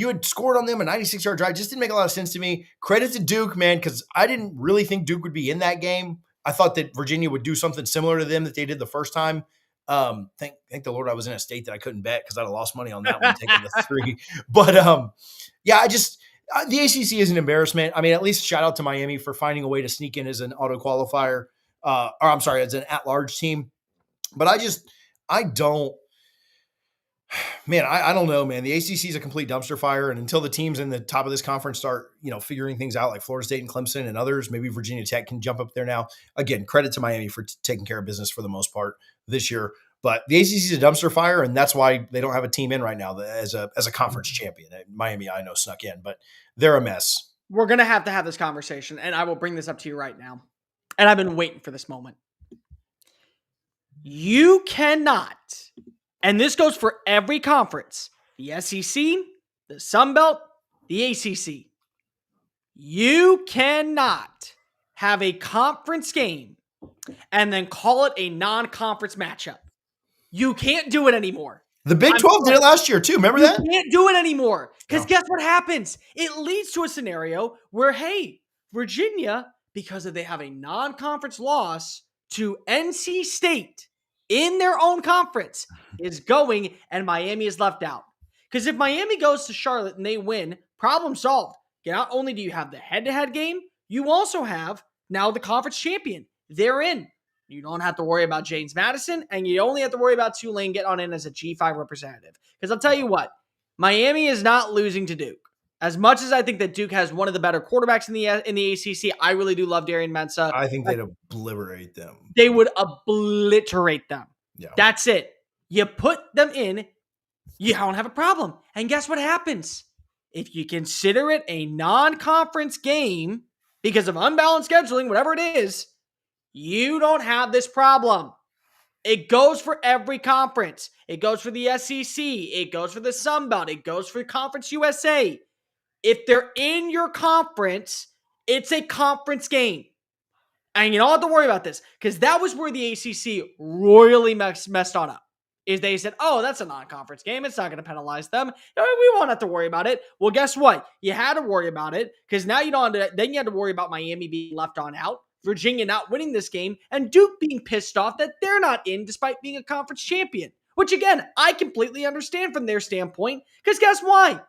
had scored on them a 96-yard drive. Just didn't make a lot of sense to me. Credit to Duke, man, because I didn't really think Duke would be in that game. I thought that Virginia would do something similar to them that they did the first time. Thank the Lord I was in a state that I couldn't bet because I'd have lost money on that one taking the 3. But yeah, the ACC is an embarrassment. I mean, at least shout out to Miami for finding a way to sneak in as an auto qualifier, as an at-large team. But I don't. Man, I don't know, man. The ACC is a complete dumpster fire, and until the teams in the top of this conference start, figuring things out, like Florida State and Clemson and others, maybe Virginia Tech can jump up there now. Again, credit to Miami for taking care of business for the most part this year. But the ACC is a dumpster fire, and that's why they don't have a team in right now as a conference champion. Miami, I know, snuck in, but they're a mess. We're going to have this conversation, and I will bring this up to you right now. And I've been waiting for this moment. You cannot, and this goes for every conference, the SEC, the Sun Belt, the ACC. You cannot have a conference game and then call it a non-conference matchup. You can't do it anymore. The Big 12 did it last year too. Remember that? You can't do it anymore. Because guess what happens? It leads to a scenario where, hey, Virginia, because they have a non-conference loss to NC State in their own conference, is going, and Miami is left out. Because if Miami goes to Charlotte and they win, problem solved. Not only do you have the head-to-head game, you also have now the conference champion. They're in. You don't have to worry about James Madison, and you only have to worry about Tulane getting on in as a G5 representative. Because I'll tell you what, Miami is not losing to Duke. As much as I think that Duke has one of the better quarterbacks in the ACC, I really do love Darian Mensah. I think they'd obliterate them. They would obliterate them. Yeah. That's it. You put them in, you don't have a problem. And guess what happens? If you consider it a non-conference game because of unbalanced scheduling, whatever it is, you don't have this problem. It goes for every conference. It goes for the SEC. It goes for the Sun Belt. It goes for Conference USA. If they're in your conference, it's a conference game. And you don't have to worry about this because that was where the ACC royally messed on up. Is they said, oh, that's a non-conference game. It's not going to penalize them. We won't have to worry about it. Well, guess what? You had to worry about it because now you don't. Then you had to worry about Miami being left on out, Virginia not winning this game, and Duke being pissed off that they're not in despite being a conference champion. Which, again, I completely understand from their standpoint because guess why?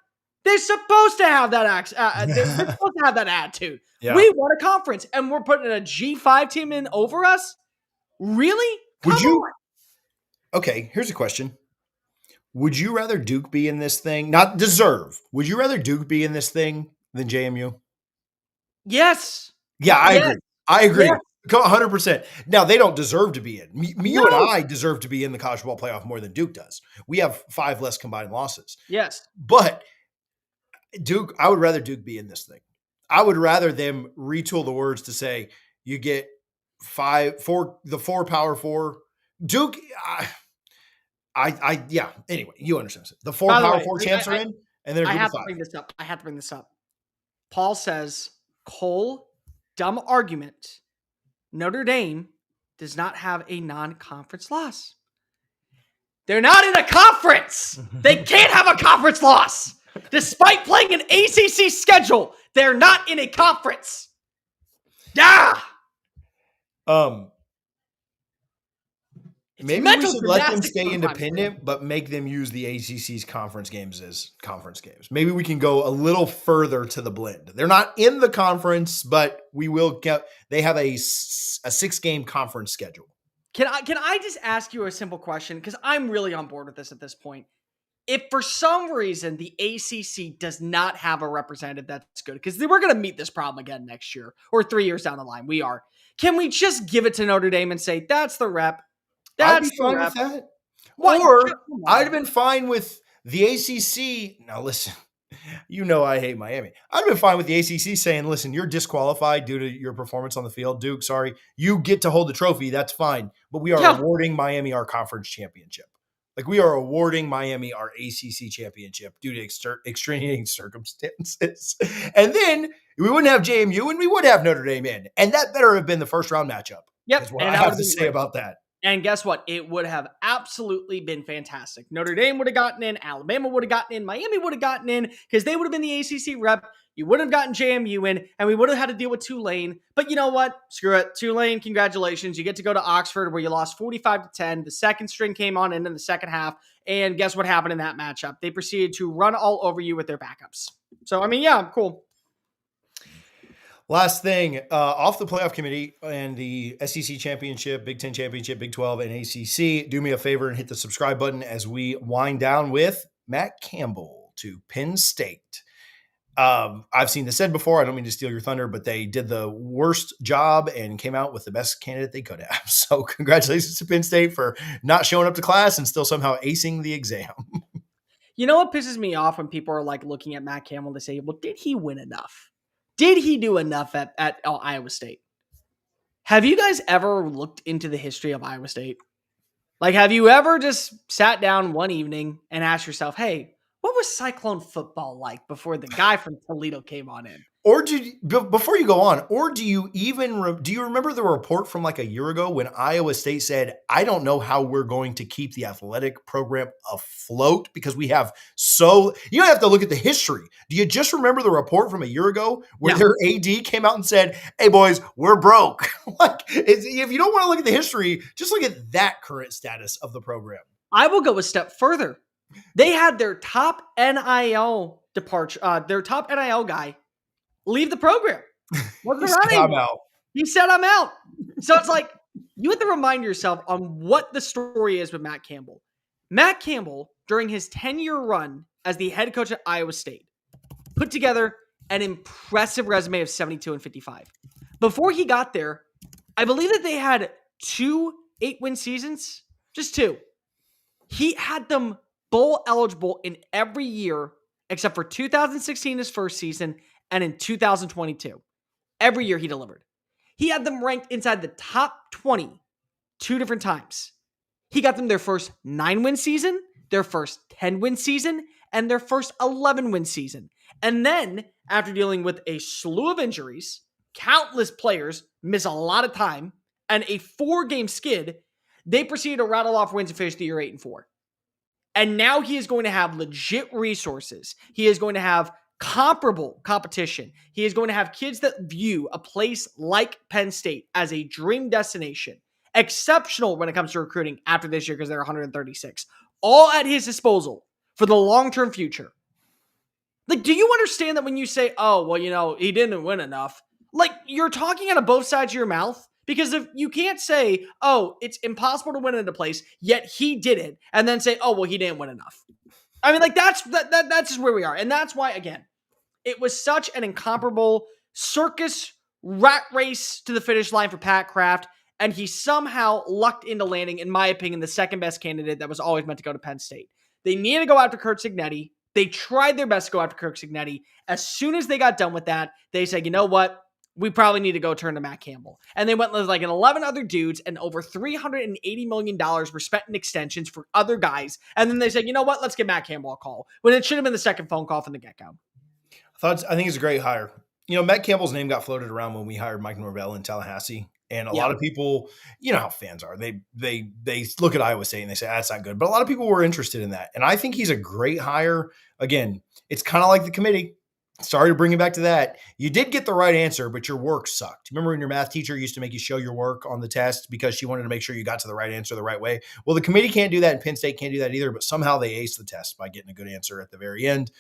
They're supposed to have that they're supposed to have that attitude. Yeah. We won a conference, and we're putting a G5 team in over us? Really? Would you? Okay, here's a question. Would you rather Duke be in this thing? Not deserve. Would you rather Duke be in this thing than JMU? Yes. Yeah, I agree. I agree. Yes. 100%. Now, they don't deserve to be in. You and I deserve to be in the college football playoff more than Duke does. We have 5 less combined losses. Yes. But Duke, I would rather Duke be in this thing. I would rather them retool the words to say you get 4 Power 4. Duke, yeah. Anyway, you understand. The 4 Power 4 champs are in, and they're I have to bring this up. Paul says, Cole, dumb argument. Notre Dame does not have a non-conference loss. They're not in a conference. They can't have a conference loss. Despite playing an ACC schedule, they're not in a conference. Maybe we should let them stay independent, but make them use the ACC's conference games as conference games. Maybe we can go a little further to the blend. They're not in the conference, but we will get. They have a 6-game conference schedule. Can I just ask you a simple question? Because I'm really on board with this at this point. If for some reason the ACC does not have a representative that's good, because we're going to meet this problem again next year or 3 years down the line, we are. Can we just give it to Notre Dame and say that's the rep? I'd be fine with that. Or I'd have been fine with the ACC. Now, listen, you know I hate Miami. I'd have been fine with the ACC saying, listen, you're disqualified due to your performance on the field. Duke, sorry. You get to hold the trophy. That's fine. But we are awarding Miami our conference championship. Like, we are awarding Miami our ACC championship due to extraneous circumstances. And then we wouldn't have JMU and we would have Notre Dame in. And that better have been the first round matchup. Yep. is what And I that would have have to been say great. about that. And guess what? It would have absolutely been fantastic. Notre Dame would have gotten in. Alabama would have gotten in. Miami would have gotten in because they would have been the ACC rep. You would have gotten JMU in, and we would have had to deal with Tulane. But you know what? Screw it. Tulane, congratulations. You get to go to Oxford where you lost 45-10. The second string came on in the second half. And guess what happened in that matchup? They proceeded to run all over you with their backups. So, I mean, yeah, cool. Last thing, off the playoff committee and the SEC Championship, Big Ten Championship, Big 12, and ACC, do me a favor and hit the subscribe button as we wind down with Matt Campbell to Penn State. I've seen this said before. I don't mean to steal your thunder, but they did the worst job and came out with the best candidate they could have. So congratulations to Penn State for not showing up to class and still somehow acing the exam. You know what pisses me off when people are like looking at Matt Campbell to say, well, did he win enough? Did he do enough at Iowa State? Have you guys ever looked into the history of Iowa State? Like, have you ever just sat down one evening and asked yourself, hey, what was Cyclone football like before the guy from Toledo came on in? Or before you go on, or do you remember the report from like a year ago when Iowa State said, I don't know how we're going to keep the athletic program afloat because we have you don't have to look at the history. Do you just remember the report from a year ago where their AD came out and said, hey boys, we're broke. Like, if you don't want to look at the history, just look at that current status of the program. I will go a step further. They had their top NIL departure, their top NIL guy leave the program. Wasn't around anymore. He said, I'm out. So it's like, you have to remind yourself on what the story is with Matt Campbell. Matt Campbell, during his 10-year run as the head coach at Iowa State, put together an impressive resume of 72-55. Before he got there, I believe that they had 2 8-win seasons, just 2. He had them bowl eligible in every year except for 2016, his first season, and in 2022. Every year he delivered. He had them ranked inside the top 20 2 different times. He got them their first 9-win season, their first 10-win season, and their first 11-win season. And then, after dealing with a slew of injuries, countless players miss a lot of time, and a 4-game skid, they proceeded to rattle off wins and finish the year 8-4. And now he is going to have legit resources. He is going to have comparable competition. He is going to have kids that view a place like Penn State as a dream destination. Exceptional when it comes to recruiting after this year because they're 136. All at his disposal for the long-term future. Like, do you understand that when you say, oh, well, you know, he didn't win enough? Like, you're talking out of both sides of your mouth. Because if you can't say, oh, it's impossible to win in a place, yet he did it, and then say, oh, well, he didn't win enough. I mean, like, that's just where we are. And that's why, again, it was such an incomparable circus rat race to the finish line for Pat Kraft, and he somehow lucked into landing, in my opinion, the second best candidate that was always meant to go to Penn State. They needed to go after Kurt Cignetti. They tried their best to go after Kurt Cignetti. As soon as they got done with that, they said, you know what? We probably need to go turn to Matt Campbell. And they went with like 11 other dudes, and over $380 million were spent in extensions for other guys. And then they said, you know what? Let's give Matt Campbell a call. When it should have been the second phone call from the get-go. I think it's a great hire. You know, Matt Campbell's name got floated around when we hired Mike Norvell in Tallahassee. And a lot of people, you know how fans are. They look at Iowa State and they say, that's not good. But a lot of people were interested in that. And I think he's a great hire. Again, it's kind of like the committee. Sorry to bring you back to that. You did get the right answer, but your work sucked. Remember when your math teacher used to make you show your work on the test because she wanted to make sure you got to the right answer the right way? Well, the committee can't do that, and Penn State can't do that either, but somehow they aced the test by getting a good answer at the very end.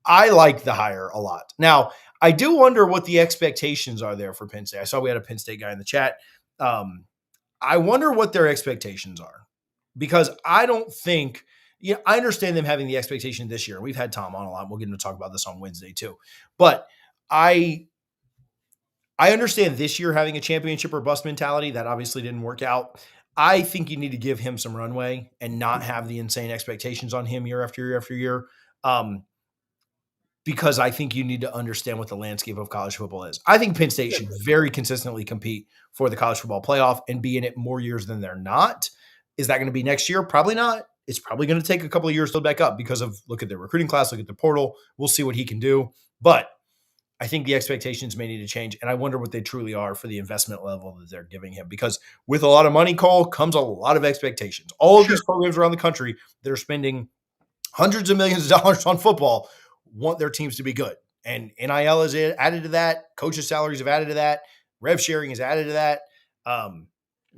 I like the hire a lot. Now, I do wonder what the expectations are there for Penn State. I saw we had a Penn State guy in the chat. I wonder what their expectations are, because I don't think – yeah, I understand them having the expectation this year. We've had Tom on a lot. We'll get him to talk about this on Wednesday too. But I understand this year having a championship or bust mentality. That obviously didn't work out. I think you need to give him some runway and not have the insane expectations on him year after year after year. Because I think you need to understand what the landscape of college football is. I think Penn State should very consistently compete for the college football playoff and be in it more years than they're not. Is that going to be next year? Probably not. It's probably going to take a couple of years to build back up because of, look at their recruiting class, look at the portal. We'll see what he can do. But I think the expectations may need to change, and I wonder what they truly are for the investment level that they're giving him. Because with a lot of money, Cole, comes a lot of expectations. All of Sure. these programs around the country that are spending hundreds of millions of dollars on football want their teams to be good. And NIL is added to that. Coaches' salaries have added to that. Rev sharing is added to that.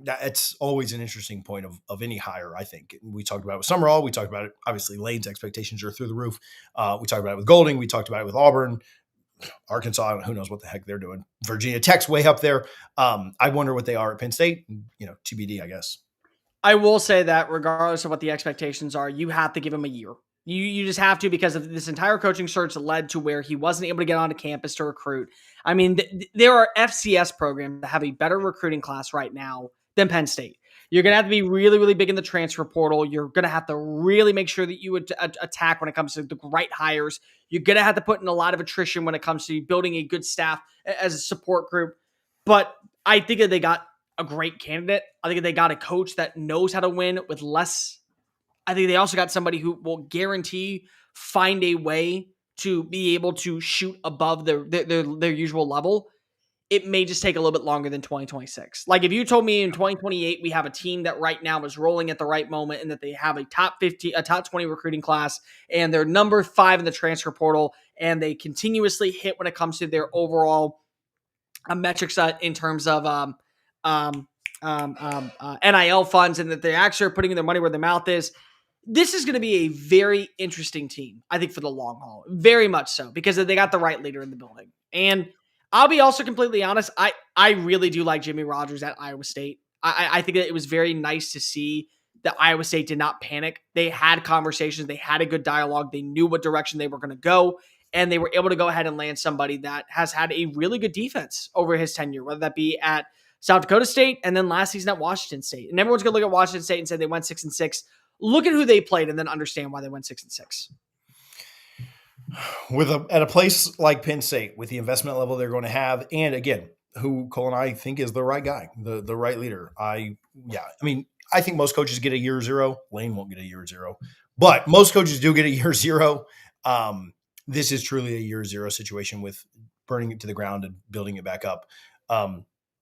That's always an interesting point of any hire, I think. We talked about it with Summerall. We talked about it. Obviously, Lane's expectations are through the roof. We talked about it with Golding. We talked about it with Auburn. Arkansas, who knows what the heck they're doing. Virginia Tech's way up there. I wonder what they are at Penn State. TBD, I guess. I will say that regardless of what the expectations are, you have to give him a year. You just have to, because of this entire coaching search led to where he wasn't able to get onto campus to recruit. I mean, there are FCS programs that have a better recruiting class right now than Penn State. You're going to have to be really, really big in the transfer portal. You're going to have to really make sure that you would attack when it comes to the right hires. You're going to have to put in a lot of attrition when it comes to building a good staff as a support group. But I think that they got a great candidate. I think they got a coach that knows how to win with less. I think they also got somebody who will guarantee find a way to be able to shoot above their usual level. It may just take a little bit longer than 2026. Like if you told me in 2028 we have a team that right now is rolling at the right moment and that they have a top 50, a top 20 recruiting class, and they're number 5 in the transfer portal, and they continuously hit when it comes to their overall metrics in terms of NIL funds, and that they actually are putting their money where their mouth is. This is going to be a very interesting team, I think, for the long haul. Very much so, because they got the right leader in the building. And I'll be also completely honest, I really do like Jimmy Rogers at Iowa State. I think that it was very nice to see that Iowa State did not panic. They had conversations. They had a good dialogue. They knew what direction they were going to go. And they were able to go ahead and land somebody that has had a really good defense over his tenure, whether that be at South Dakota State and then last season at Washington State. And everyone's going to look at Washington State and say they went 6-6. Look at who they played and then understand why they went 6-6. At a place like Penn State, with the investment level they're going to have, and again, who Cole and I think is the right guy, the right leader. I think most coaches get a year 0. Lane won't get a year 0, but most coaches do get a year 0. This is truly a year 0 situation with burning it to the ground and building it back up.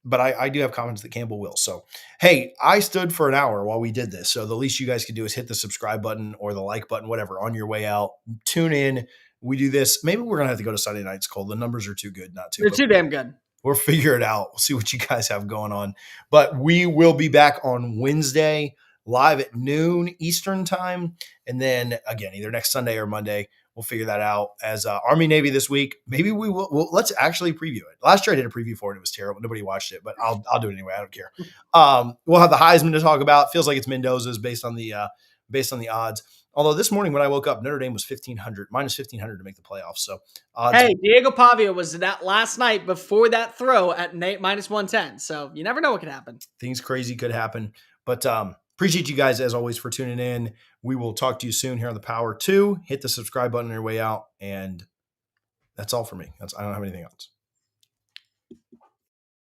But I do have confidence that Campbell will. So, hey, I stood for an hour while we did this. So the least you guys can do is hit the subscribe button or the like button, whatever, on your way out. Tune in. We do this. Maybe we're going to have to go to Sunday nights, Cole. The numbers are too good not to. They're too damn good. We'll figure it out. We'll see what you guys have going on. But we will be back on Wednesday, live at noon Eastern time. And then, again, either next Sunday or Monday. We'll figure that out as Army Navy this week. Maybe we will. Let's actually preview it. Last year I did a preview for it. It was terrible. Nobody watched it, but I'll do it anyway. I don't care. We'll have the Heisman to talk about. Feels like it's Mendoza's based on the odds. Although this morning when I woke up, Notre Dame was minus 1,500 to make the playoffs. So hey, Diego Pavia was that last night before that throw at minus 110. So you never know what could happen. Things crazy could happen. But appreciate you guys as always for tuning in. We will talk to you soon here on the Power 2. Hit the subscribe button on your way out. And that's all for me. I don't have anything else.